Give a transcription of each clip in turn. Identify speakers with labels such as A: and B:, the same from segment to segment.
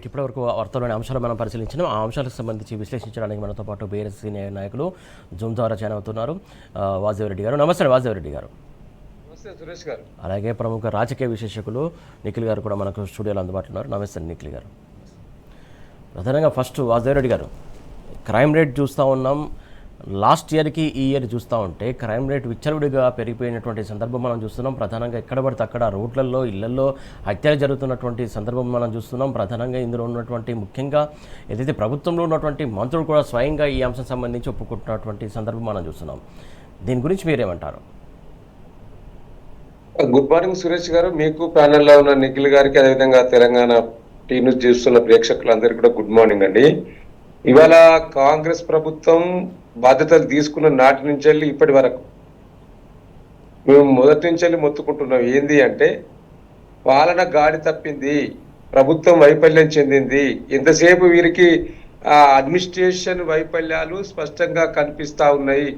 A: Right, ఇప్పటివరకు వార్తల్లోని అంశాలు మనం పరిశీలించినాం. ఆ అంశాలకు సంబంధించి విశ్లేషించడానికి మనతో పాటు బీఆర్ఎస్ సీనియర్ నాయకులు జూమ్ ద్వారా జాయిన్ అవుతున్నారు. వాసుదేవరెడ్డి గారు, నమస్తే వాసుదేవరెడ్డి గారు.
B: నమస్తే సురేష్ గారు.
A: అలాగే ప్రముఖ రాజకీయ విశ్లేషకులు నిఖిల్ గారు కూడా మనకు స్టూడియోలో అందుబాటులో ఉన్నారు. నమస్తే నిఖిల్ గారు. ప్రధానంగా ఫస్ట్ వాసుదేవరెడ్డి గారు, క్రైమ్ రేట్ చూస్తూ ఉన్నాం. లాస్ట్ ఇయర్కి ఈ ఇయర్ చూస్తూ ఉంటే క్రైమ్ రేట్ విచ్చలవిడిగా పెరిగిపోయినటువంటి సందర్భం మనం చూస్తున్నాం. ప్రధానంగా ఎక్కడ పడితే అక్కడ రోడ్లలో, ఇళ్లలో హత్యలు జరుగుతున్నటువంటి సందర్భం మనం చూస్తున్నాం. ప్రధానంగా ఇందులో ఉన్నటువంటి ముఖ్యంగా ఏదైతే ప్రభుత్వంలో ఉన్నటువంటి మంత్రులు కూడా స్వయంగా ఈ అంశం సంబంధించి ఒప్పుకుంటున్నటువంటి సందర్భం మనం చూస్తున్నాం. దీని గురించి మీరేమంటారు?
B: గుడ్ మార్నింగ్ సురేష్ గారు, మీకు ప్యానెల్లో ఉన్న నిఖిల్ గారికి, అదేవిధంగా తెలంగాణ టీ న్యూస్ చూస్తున్న ప్రేక్షకులందరికీ కూడా గుడ్ మార్నింగ్ అండి. ఇవాళ కాంగ్రెస్ ప్రభుత్వం బాధ్యతలు తీసుకున్న నాటి నుంచి వెళ్ళి ఇప్పటి వరకు మేము మొదటి నుంచి వెళ్ళి మొత్తుకుంటున్నాం. ఏంది అంటే పాలన గాడి తప్పింది, ప్రభుత్వం వైఫల్యం చెందింది. ఎంతసేపు వీరికి అడ్మినిస్ట్రేషన్ వైఫల్యాలు స్పష్టంగా కనిపిస్తా ఉన్నాయి.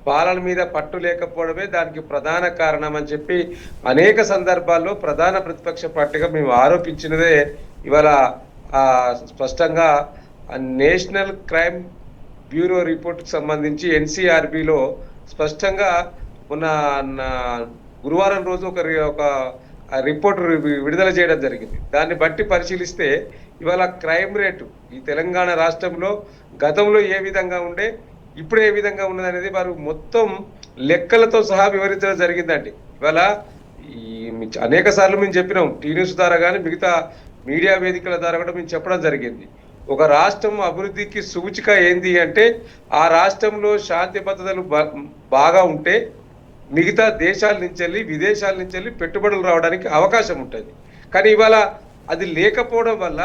B: పాలన మీద పట్టు లేకపోవడమే దానికి ప్రధాన కారణం అని చెప్పి అనేక సందర్భాల్లో ప్రధాన ప్రతిపక్ష పార్టీగా మేము ఆరోపించినదే ఇవాళ స్పష్టంగా నేషనల్ క్రైమ్ బ్యూరో రిపోర్ట్కి సంబంధించి ఎన్సీఆర్బిలో స్పష్టంగా మొన్న గురువారం రోజు ఒక రిపోర్ట్ విడుదల చేయడం జరిగింది. దాన్ని బట్టి పరిశీలిస్తే ఇవాళ క్రైమ్ రేటు ఈ తెలంగాణ రాష్ట్రంలో గతంలో ఏ విధంగా ఉండే, ఇప్పుడు ఏ విధంగా ఉన్నది అనేది వారు మొత్తం లెక్కలతో సహా వివరించడం జరిగిందండి. ఇవాళ అనేక సార్లు మేము చెప్పినాం, టీ న్యూస్ ద్వారా కానీ మిగతా మీడియా వేదికల ద్వారా కూడా మేము చెప్పడం జరిగింది. ఒక రాష్ట్రం అభివృద్ధికి సూచిక ఏంది అంటే ఆ రాష్ట్రంలో శాంతి భద్రతలు బాగా ఉంటే మిగతా దేశాల నుంచి వెళ్ళి, విదేశాల నుంచి వెళ్ళి పెట్టుబడులు రావడానికి అవకాశం ఉంటుంది. కానీ ఇవాళ అది లేకపోవడం వల్ల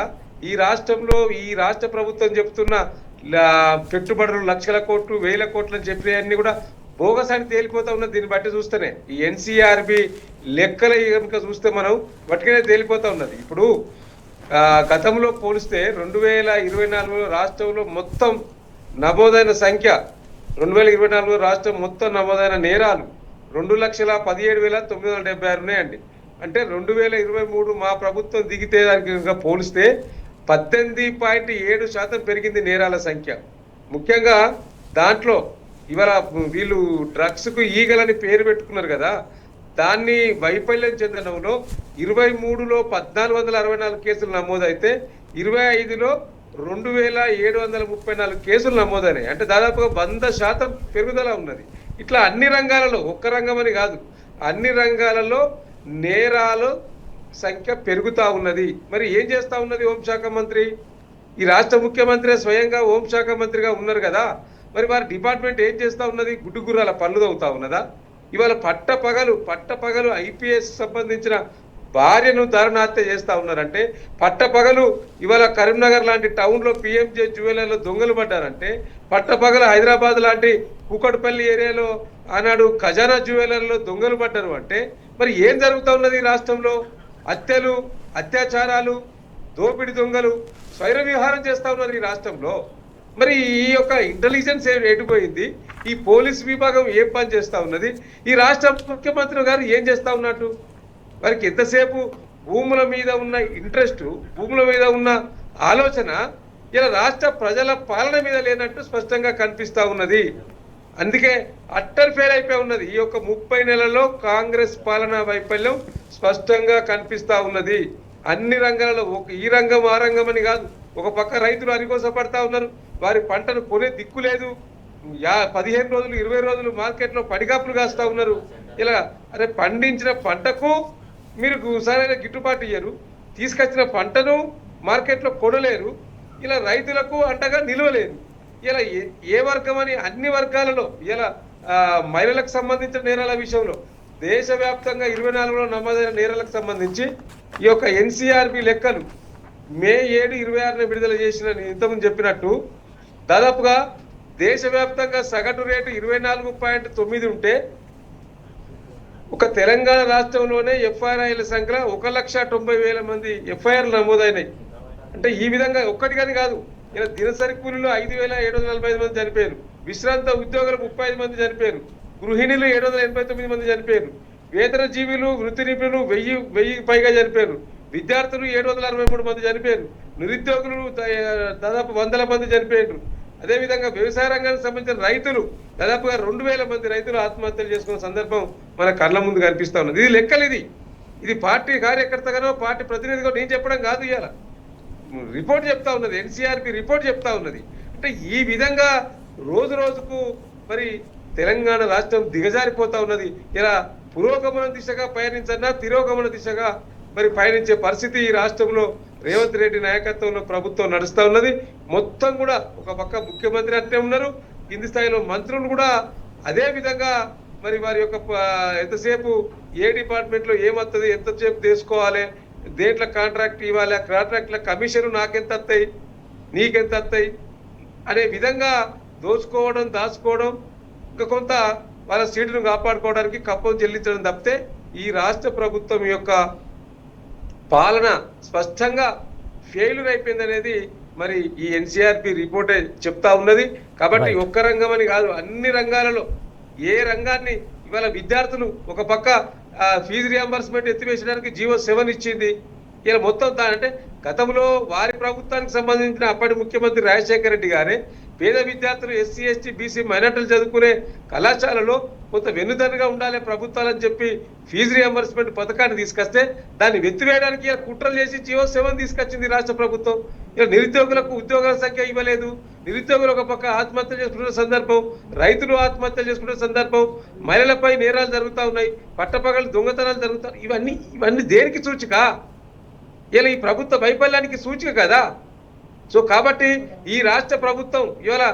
B: ఈ రాష్ట్రంలో ఈ రాష్ట్ర ప్రభుత్వం చెప్తున్న పెట్టుబడులు లక్షల కోట్లు, వేల కోట్లు అని చెప్పినవన్నీ కూడా బోగస్ అని తేలిపోతా ఉన్నది. దీన్ని బట్టి చూస్తేనే ఈ ఎన్సీఆర్బి లెక్కల కనుక చూస్తే మనం బట్టిగానే తేలిపోతా ఉన్నది. ఇప్పుడు గతంలో పోలిస్తే 2024 రాష్ట్రంలో మొత్తం నమోదైన సంఖ్య, 2024 రాష్ట్రం మొత్తం నమోదైన నేరాలు 2,17,976 ఉన్నాయండి. అంటే 2023 మా ప్రభుత్వం దిగితే దానికి పోలిస్తే 18.7% పెరిగింది నేరాల సంఖ్య. ముఖ్యంగా దాంట్లో ఇవాళ వీళ్ళు డ్రగ్స్కు ఈగలని పేరు పెట్టుకున్నారు కదా, దాన్ని వైఫల్యం చెందడంలో 23లో 1,464 కేసులు నమోదైతే 25లో 2,734 కేసులు నమోదైనాయి. అంటే దాదాపుగా 100% పెరుగుదల ఉన్నది. ఇట్లా అన్ని రంగాలలో, ఒక్క రంగం అని కాదు, అన్ని రంగాలలో నేరాలు సంఖ్య పెరుగుతూ ఉన్నది. మరి ఏం చేస్తూ ఉన్నది హోంశాఖ మంత్రి? ఈ రాష్ట్ర ముఖ్యమంత్రి స్వయంగా హోంశాఖ మంత్రిగా ఉన్నారు కదా, మరి వారి డిపార్ట్మెంట్ ఏం చేస్తూ ఉన్నది? గుడ్డుగుర్రాల పనులు తవ్వుతా ఉన్నదా? ఇవాళ పట్టపగలు ఐపీఎస్ సంబంధించిన భార్యను దారుణహత్య చేస్తూ ఉన్నారంటే, పట్టపగలు ఇవాళ కరీంనగర్ లాంటి టౌన్లో పిఎంజే జ్యువెలర్లో దొంగలు పడ్డారంటే, పట్టపగలు హైదరాబాద్ లాంటి కూకట్పల్లి ఏరియాలో ఆనాడు ఖజానా జ్యువెలర్లో దొంగలు పడ్డారు. అంటే మరి ఏం జరుగుతూ ఉన్నది ఈ రాష్ట్రంలో? హత్యలు, అత్యాచారాలు, దోపిడి దొంగలు స్వైర విహారం చేస్తూ ఉన్నారు ఈ రాష్ట్రంలో. మరి ఈ యొక్క ఇంటెలిజెన్స్ ఎటుపోయింది? ఈ పోలీస్ విభాగం ఏం పని చేస్తూ ఉన్నది? ఈ రాష్ట్ర ముఖ్యమంత్రి గారు ఏం చేస్తూ ఉన్నట్టు? వారికి ఎంతసేపు భూముల మీద ఉన్న ఇంట్రెస్ట్, భూముల మీద ఉన్న ఆలోచన ఇలా రాష్ట్ర ప్రజల పాలన మీద లేనట్టు స్పష్టంగా కనిపిస్తూ ఉన్నది. అందుకే అట్టర్ ఫెయిల్ అయిపోయి ఉన్నది. ఈ యొక్క 30 నెలల్లో కాంగ్రెస్ పాలనా వైఫల్యం స్పష్టంగా కనిపిస్తూ ఉన్నది. అన్ని రంగాలలో, ఈ రంగం ఆ రంగం అని కాదు. ఒక పక్క రైతులు అరికోసపడతా ఉన్నారు, వారి పంటను కొనే దిక్కు లేదు. 15 రోజులు 20 రోజులు మార్కెట్లో పడిగాపులు కాస్తూ ఉన్నారు. ఇలా అరే పండించిన పంటకు మీరు సరైన గిట్టుబాటు ఇయ్యరు, తీసుకొచ్చిన పంటను మార్కెట్లో కొనలేరు, ఇలా రైతులకు అంటగా నిలవలేదు. ఇలా ఏ వర్గం అని అన్ని వర్గాలలో, ఇలా మహిళలకు సంబంధించిన నేరాల విషయంలో దేశవ్యాప్తంగా 24లో నమోదైన నేరాలకు సంబంధించి ఈ యొక్క ఎన్సీఆర్బి లెక్కలు మే 7, 26 విడుదల చేసిన ఇంతకుముందు చెప్పినట్టు దాదాపుగా దేశవ్యాప్తంగా సగటు రేటు 24.9 ఉంటే ఒక తెలంగాణ రాష్ట్రంలోనే ఎఫ్ఐఆర్ల సంఖ్య 1,90,000 మంది ఎఫ్ఐఆర్లు నమోదైనాయి. అంటే ఈ విధంగా ఒక్కటి కానీ కాదు, ఇలా దినసరి కూలీలు 5,745 మంది చనిపోయారు, విశ్రాంత ఉద్యోగులు 35 మంది చనిపోయారు, గృహిణులు 789 మంది చనిపోయారు, వేతన జీవులు వృత్తి నిపుణులు 1000 పైగా చనిపోయారు, విద్యార్థులు 763 మంది చనిపోయారు, నిరుద్యోగులు దాదాపు 100 మంది చనిపోయారు. అదేవిధంగా వ్యవసాయ రంగానికి సంబంధించిన రైతులు దాదాపుగా 2000 మంది రైతులు ఆత్మహత్యలు చేసుకున్న సందర్భం మన కళ్ళ ముందు కనిపిస్తా ఉన్నది. ఇది లెక్కలు. ఇది పార్టీ కార్యకర్తగానో పార్టీ ప్రతినిధిగా నేను చెప్పడం కాదు, ఇవాళ రిపోర్ట్ చెప్తా ఉన్నది, ఎన్సీఆర్బి రిపోర్ట్ చెప్తా ఉన్నది. అంటే ఈ విధంగా రోజు రోజుకు మరి తెలంగాణ రాష్ట్రం దిగజారిపోతా ఉన్నది. ఇలా పురోగమన దిశగా పయనించన్నా తిరోగమన దిశగా మరి పయనించే పరిస్థితి ఈ రాష్ట్రంలో రేవంత్ రెడ్డి నాయకత్వంలో ప్రభుత్వం నడుస్తూ ఉన్నది. మొత్తం కూడా ఒక పక్క ముఖ్యమంత్రి అట్టే ఉన్నారు, కింది స్థాయిలో మంత్రులు కూడా అదే విధంగా మరి వారి యొక్క ఎంతసేపు ఏ డిపార్ట్మెంట్లో ఏమవుతుంది, ఎంతసేపు తీసుకోవాలి, దేంట్లో కాంట్రాక్ట్ ఇవ్వాలి, ఆ కాంట్రాక్ట్ల కమిషన్ నాకెంత వస్తాయి నీకెంత వస్తాయి అనే విధంగా దోచుకోవడం దాచుకోవడం, ఇంకా కొంత వాళ్ళ సీటును కాపాడుకోవడానికి కప్పం చెల్లించడం తప్పితే ఈ రాష్ట్ర ప్రభుత్వం యొక్క పాలన స్పష్టంగా ఫెయిల్యూర్ అయిపోయింది అనేది మరి ఈ ఎన్సీఆర్పి రిపోర్టే చెప్తా ఉన్నది. కాబట్టి ఒక్క రంగం అని కాదు, అన్ని రంగాలలో ఏ రంగాన్ని ఇవాళ విద్యార్థులు ఒక పక్క ఫీజు రియంబర్స్మెంట్ ఎత్తివేసడానికి జీవో 7 ఇచ్చింది. ఇలా మొత్తం అంటే గతంలో వారి ప్రభుత్వానికి సంబంధించిన అప్పటి ముఖ్యమంత్రి రాజశేఖర రెడ్డి గారే పేద విద్యార్థులు ఎస్సీ ఎస్టీ బీసీ మైనార్టీలు చదువుకునే కళాశాలలో కొంత వెన్నుదన్నుగా ఉండాలి ప్రభుత్వాలని చెప్పి ఫీజు రియంబర్స్మెంట్ పథకాన్ని తీసుకొస్తే దాన్ని వెత్తివేయడానికి కుట్రలు చేసి జీవో 7 తీసుకొచ్చింది రాష్ట్ర ప్రభుత్వం. ఇలా నిరుద్యోగులకు ఉద్యోగాల సంఖ్య ఇవ్వలేదు, నిరుద్యోగులు ఒక పక్క ఆత్మహత్య చేసుకునే సందర్భం, రైతులు ఆత్మహత్య చేసుకునే సందర్భం, మహిళలపై నేరాలు జరుగుతూ ఉన్నాయి, పట్టపగలు దొంగతనాలు జరుగుతాయి. ఇవన్నీ దేనికి సూచిక? ఇలా ఈ ప్రభుత్వ వైఫల్యానికి సూచిక కదా. సో కాబట్టి ఈ రాష్ట్ర ప్రభుత్వం ఇవాళ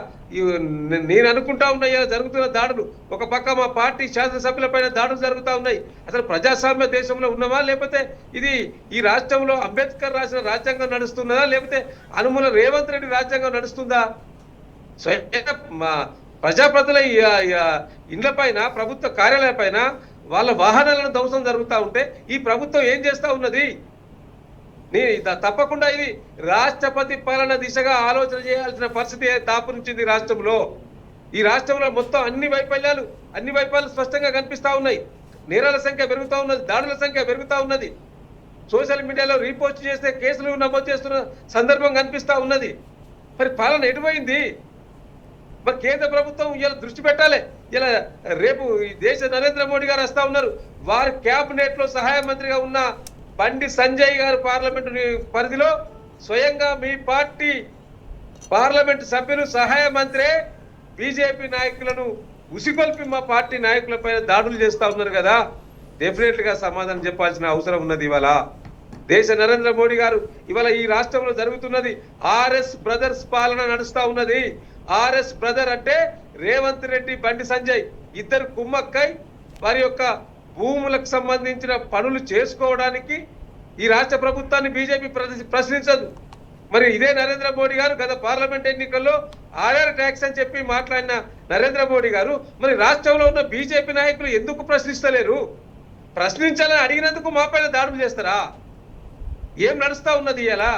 B: నేను అనుకుంటా ఉన్నా ఇలా జరుగుతున్న దాడులు, ఒక పక్క మా పార్టీ శాసనసభ్యులపైన దాడులు జరుగుతూ ఉన్నాయి. అసలు ప్రజాస్వామ్య దేశంలో ఉన్నామా, లేకపోతే ఇది ఈ రాష్ట్రంలో అంబేద్కర్ రాసిన రాజ్యాంగం నడుస్తున్నదా, లేకపోతే అనుముల రేవంత్ రెడ్డి రాజ్యాంగం నడుస్తుందా? ప్రజాప్రతినిధుల ఇండ్ల పైన, ప్రభుత్వ కార్యాలయ పైన వాళ్ళ వాహనాలను ధ్వంసం జరుగుతూ ఉంటే ఈ ప్రభుత్వం ఏం చేస్తూ ఉన్నది? తప్పకుండా ఇది రాష్ట్రపతి పాలన దిశగా ఆలోచన చేయాల్సిన పరిస్థితి దాపురించింది రాష్ట్రంలో. ఈ రాష్ట్రంలో మొత్తం అన్ని వైఫల్యాలు స్పష్టంగా కనిపిస్తా ఉన్నాయి. నేరాల సంఖ్య పెరుగుతూ ఉన్నది, దాడుల సంఖ్య పెరుగుతూ ఉన్నది, సోషల్ మీడియాలో రీపోస్ట్ చేస్తే కేసులు నమోదు చేస్తున్న సందర్భం కనిపిస్తా ఉన్నది. మరి పాలన ఎటుపోయింది? మరి కేంద్ర ప్రభుత్వం ఇలా దృష్టి పెట్టాలి. ఇలా రేపు ఈ దేశ నరేంద్ర మోడీ గారు వస్తా ఉన్నారు. వారి క్యాబినెట్ లో సహాయ మంత్రిగా ఉన్న బండి సంజయ్ గారు పార్లమెంటు పరిధిలో స్వయంగా మీ పార్టీ పార్లమెంటు సభ్యులు సహాయ మంత్రే బీజేపీ నాయకులను ఉసిగొల్పి మా పార్టీ నాయకులపైన దాడులు చేస్తా ఉన్నారు కదా. డెఫినెట్ గా సమాధానం చెప్పాల్సిన అవసరం ఉన్నది. ఇవాళ దేశ నరేంద్ర మోడీ గారు ఇవాళ ఈ రాష్ట్రంలో జరుగుతున్నది ఆర్ఎస్ బ్రదర్స్ పాలన నడుస్తా ఉన్నది. ఆర్ఎస్ బ్రదర్ అంటే రేవంత్ రెడ్డి, బండి సంజయ్ ఇద్దరు కుమ్మక్కై వారి యొక్క భూములకు సంబంధించిన పనులు చేసుకోవడానికి ఈ రాష్ట్ర ప్రభుత్వాన్ని బీజేపీ ప్రశ్నించదు. మరి ఇదే నరేంద్ర మోడీ గారు గత పార్లమెంట్ ఎన్నికల్లో ఆర్ఆర్ ట్యాక్స్ అని చెప్పి మాట్లాడిన నరేంద్ర మోడీ గారు మరి రాష్ట్రంలో ఉన్న బీజేపీ నాయకులు ఎందుకు ప్రశ్నిస్తలేరు? ప్రశ్నించాలని అడిగినందుకు మా పైన దాడులు చేస్తారా? ఏం నడుస్తా ఉన్నది? ఇలా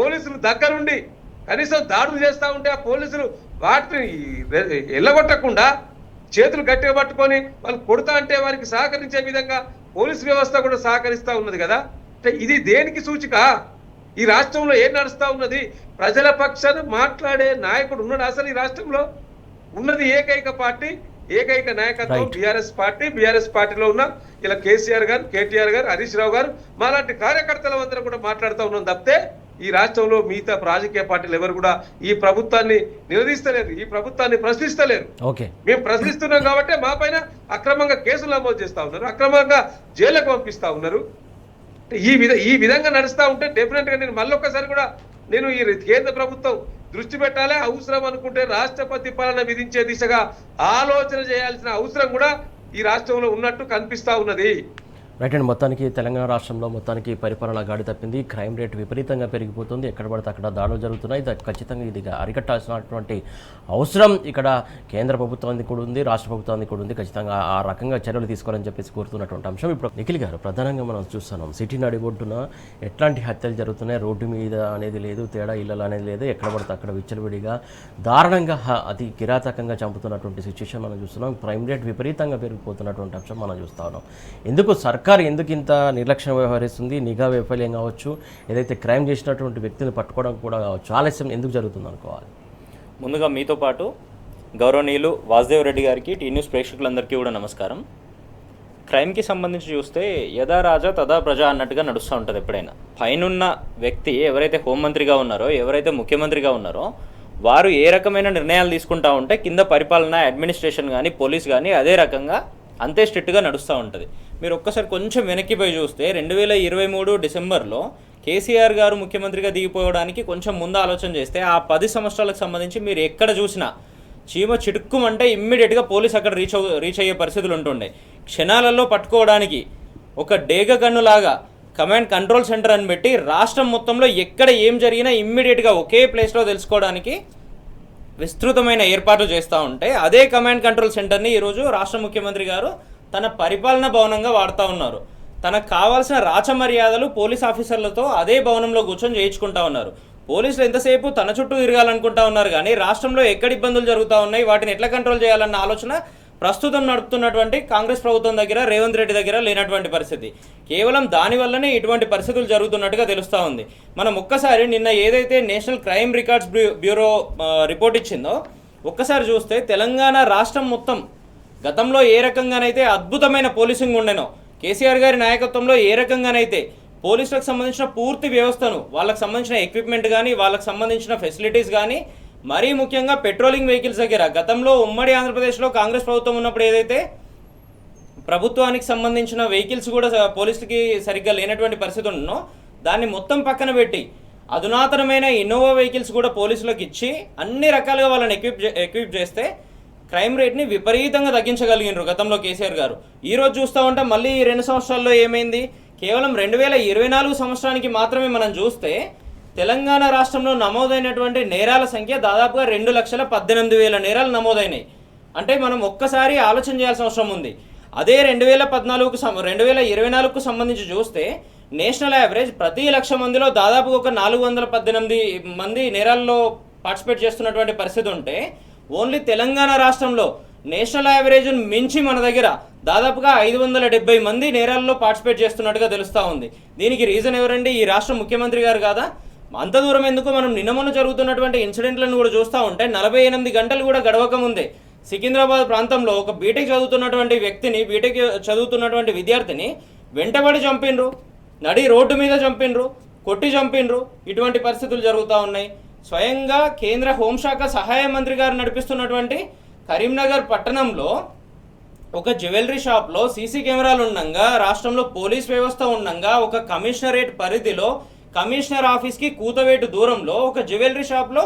B: పోలీసులు దగ్గరుండి కనీసం దాడులు చేస్తూ ఉంటే ఆ పోలీసులు వాటిని ఎల్లగొట్టకుండా చేతులు గట్టిగా పట్టుకొని వాళ్ళు కొడతా అంటే వారికి సహకరించే విధంగా పోలీసు వ్యవస్థ కూడా సహకరిస్తూ ఉన్నది కదా. అంటే ఇది దేనికి సూచిక? ఈ రాష్ట్రంలో ఏం నడుస్తూ ఉన్నది? ప్రజల పక్షాన మాట్లాడే నాయకుడు ఉన్నాడు అసలు ఈ రాష్ట్రంలో? ఉన్నది ఏకైక పార్టీ, ఏకైక నాయకత్వం బీఆర్ఎస్ పార్టీ. బీఆర్ఎస్ పార్టీలో ఉన్న ఇలా కేసీఆర్ గారు, కేటీఆర్ గారు, హరీష్ రావు గారు, మాలాంటి కార్యకర్తలు అందరూ కూడా మాట్లాడుతూ ఉన్నాం తప్పితే ఈ రాష్ట్రంలో మిగతా రాజకీయ పార్టీలు ఎవరు కూడా ఈ ప్రభుత్వాన్ని నిలదీస్తలేరు, ఈ ప్రభుత్వాన్ని ప్రశ్నిస్తలేరు. మేము ప్రశ్నిస్తున్నాం కాబట్టి మా పైన అక్రమంగా కేసులు నమోదు చేస్తా ఉన్నారు, అక్రమంగా జైలుకు పంపిస్తా ఉన్నారు. ఈ విధంగా నడుస్తూ ఉంటే డెఫినెట్ గా నేను మళ్ళొక్కసారి కూడా నేను ఈ కేంద్ర ప్రభుత్వం దృష్టి పెట్టాలి. అవసరం అనుకుంటే రాష్ట్రపతి పాలన విధించే దిశగా ఆలోచన చేయాల్సిన అవసరం కూడా ఈ రాష్ట్రంలో ఉన్నట్టు కనిపిస్తా ఉన్నది.
A: రైట్ అండ్ మొత్తానికి తెలంగాణ రాష్ట్రంలో మొత్తానికి పరిపాలన గాడి తప్పింది. క్రైమ్ రేట్ విపరీతంగా పెరిగిపోతుంది. ఎక్కడ పడితే అక్కడ దాడులు జరుగుతున్నాయి. ఖచ్చితంగా ఇది అరికట్టాల్సినటువంటి అవసరం ఇక్కడ కేంద్ర ప్రభుత్వానికి కూడా ఉంది, రాష్ట్ర ప్రభుత్వానికి కూడా ఉంది. ఖచ్చితంగా ఆ రకంగా చర్యలు తీసుకోవాలని చెప్పేసి కోరుతున్నటువంటి అంశం. ఇప్పుడు నిఖిల్ గారు, ప్రధానంగా మనం చూస్తున్నాం సిటీ నడిబొడ్డున ఎట్లాంటి హత్యలు జరుగుతున్నాయి. రోడ్డు మీద అనేది లేదు, తేడా ఇళ్ళలు అనేది లేదు, ఎక్కడ పడితే అక్కడ విచ్చలవిడిగా దారుణంగా అతి కిరాతకంగా చంపుతున్నటువంటి సిచ్యువేషన్ మనం చూస్తున్నాం. క్రైమ్ రేట్ విపరీతంగా పెరిగిపోతున్నటువంటి అంశం మనం చూస్తా ఉన్నాం. ఎందుకు సర్కార్ సర్కారు ఎందుకు ఇంత నిర్లక్ష్యం వ్యవహరిస్తుంది? నిఘా వైఫల్యం కావచ్చు, ఏదైతే క్రైమ్ చేసినటువంటి వ్యక్తిని పట్టుకోవడం కూడా కావచ్చు, ఆలస్యం ఎందుకు జరుగుతుంది అనుకోవాలి?
C: ముందుగా మీతో పాటు గౌరవనీయులు వాసుదేవ్ రెడ్డి గారికి, టీ న్యూస్ ప్రేక్షకులందరికీ కూడా నమస్కారం. క్రైమ్కి సంబంధించి చూస్తే యథా రాజా తదా ప్రజ అన్నట్టుగా నడుస్తూ ఉంటుంది. ఎప్పుడైనా పైనున్న వ్యక్తి ఎవరైతే హోంమంత్రిగా ఉన్నారో, ఎవరైతే ముఖ్యమంత్రిగా ఉన్నారో, వారు ఏ రకమైన నిర్ణయాలు తీసుకుంటా ఉంటే కింద పరిపాలన, అడ్మినిస్ట్రేషన్ కానీ, పోలీస్ కానీ అదే రకంగా అంతే స్ట్రిక్ట్గా నడుస్తూ ఉంటుంది. మీరు ఒక్కసారి కొంచెం వెనక్కి పోయి చూస్తే 2023 డిసెంబర్లో కేసీఆర్ గారు ముఖ్యమంత్రిగా దిగిపోవడానికి కొంచెం ముందు ఆలోచన చేస్తే ఆ 10 సంవత్సరాలకు సంబంధించి మీరు ఎక్కడ చూసినా చీమ చిటుక్కుమంటే ఇమ్మీడియట్గా పోలీస్ అక్కడ రీచ్ అయ్యే పరిస్థితులు ఉంటుండే. క్షణాలలో పట్టుకోవడానికి ఒక డేగ గన్నులాగా కమాండ్ కంట్రోల్ సెంటర్ అని పెట్టి రాష్ట్రం మొత్తంలో ఎక్కడ ఏం జరిగినా ఇమ్మీడియట్గా ఒకే ప్లేస్లో తెలుసుకోవడానికి విస్తృతమైన ఏర్పాట్లు చేస్తూ ఉంటే అదే కమాండ్ కంట్రోల్ సెంటర్ని ఈరోజు రాష్ట్ర ముఖ్యమంత్రి గారు తన పరిపాలన భవనంగా వాడుతూ ఉన్నారు. తనకు కావాల్సిన రాచమర్యాదలు పోలీస్ ఆఫీసర్లతో అదే భవనంలో కూర్చొని చేయించుకుంటా ఉన్నారు. పోలీసులు ఎంతసేపు తన చుట్టూ తిరగాలనుకుంటా ఉన్నారు, కానీ రాష్ట్రంలో ఎక్కడ ఇబ్బందులు జరుగుతూ ఉన్నాయి, వాటిని ఎట్లా కంట్రోల్ చేయాలన్న ఆలోచన ప్రస్తుతం నడుపుతున్నటువంటి కాంగ్రెస్ ప్రభుత్వం దగ్గర, రేవంత్ రెడ్డి దగ్గర లేనటువంటి పరిస్థితి. కేవలం దానివల్లనే ఇటువంటి పరిస్థితులు జరుగుతున్నట్టుగా తెలుస్తూ ఉంది. మనం ఒక్కసారి నిన్న ఏదైతే national crime records bureau report ఇచ్చిందో ఒక్కసారి చూస్తే తెలంగాణ రాష్ట్రం మొత్తం గతంలో ఏ రకంగానైతే అద్భుతమైన పోలీసింగ్ ఉండేనో, కేసీఆర్ గారి నాయకత్వంలో ఏ రకంగానైతే పోలీసులకు సంబంధించిన పూర్తి వ్యవస్థను, వాళ్ళకి సంబంధించిన ఎక్విప్మెంట్ కానీ, వాళ్ళకి సంబంధించిన ఫెసిలిటీస్ కానీ, మరీ ముఖ్యంగా పెట్రోలింగ్ వెహికల్స్ దగ్గర గతంలో ఉమ్మడి ఆంధ్రప్రదేశ్లో కాంగ్రెస్ ప్రభుత్వం ఉన్నప్పుడు ఏదైతే ప్రభుత్వానికి సంబంధించిన వెహికల్స్ కూడా పోలీసులకి సరిగ్గా లేనటువంటి పరిస్థితి ఉన్నో దాన్ని మొత్తం పక్కన పెట్టి అధునాతనమైన ఇన్నోవా వెహికల్స్ కూడా పోలీసులకు ఇచ్చి అన్ని రకాలుగా వాళ్ళని ఎక్విప్ చేస్తే క్రైమ్ రేట్ని విపరీతంగా తగ్గించగలిగినారు గతంలో కేసీఆర్ గారు. ఈరోజు చూస్తూ ఉంటే మళ్ళీ ఈ 2 సంవత్సరాల్లో ఏమైంది? కేవలం 2024 సంవత్సరానికి మాత్రమే మనం చూస్తే తెలంగాణ రాష్ట్రంలో నమోదైనటువంటి నేరాల సంఖ్య దాదాపుగా 2,18,000 నేరాలు నమోదైనాయి. అంటే మనం ఒక్కసారి ఆలోచన చేయాల్సిన అవసరం ఉంది. అదే 2024కు సంబంధించి చూస్తే నేషనల్ యావరేజ్ ప్రతి 1,00,000 మందిలో దాదాపు ఒక 418 మంది నేరాల్లో పార్టిసిపేట్ చేస్తున్నటువంటి పరిస్థితి ఉంటే, ఓన్లీ తెలంగాణ రాష్ట్రంలో నేషనల్ యావరేజ్ మించి మన దగ్గర దాదాపుగా 570 మంది నేరాల్లో పార్టిసిపేట్ చేస్తున్నట్టుగా తెలుస్తూ ఉంది. దీనికి రీజన్ ఎవరండి? ఈ రాష్ట్ర ముఖ్యమంత్రి గారు కాదా? అంత దూరం ఎందుకు? మనం నిన్న మొన్న జరుగుతున్నటువంటి ఇన్సిడెంట్లను కూడా చూస్తూ ఉంటే 48 గంటలు కూడా గడవక ముందే సికింద్రాబాద్ ప్రాంతంలో ఒక బీటెక్ చదువుతున్నటువంటి విద్యార్థిని వెంటబడి చంపిండ్రు, నడి రోడ్డు మీద చంపిండ్రు, కొట్టి చంపిండ్రు. ఇటువంటి పరిస్థితులు జరుగుతూ ఉన్నాయి. స్వయంగా కేంద్ర హోంశాఖ సహాయ మంత్రి గారు నడిపిస్తున్నటువంటి కరీంనగర్ పట్టణంలో ఒక జ్యువెలరీ షాప్లో సీసీ కెమెరాలు ఉండగా, రాష్ట్రంలో పోలీస్ వ్యవస్థ ఉండగా, ఒక కమిషనరేట్ పరిధిలో కమిషనర్ ఆఫీస్కి కూతవేటు దూరంలో ఒక జ్యువెలరీ షాప్లో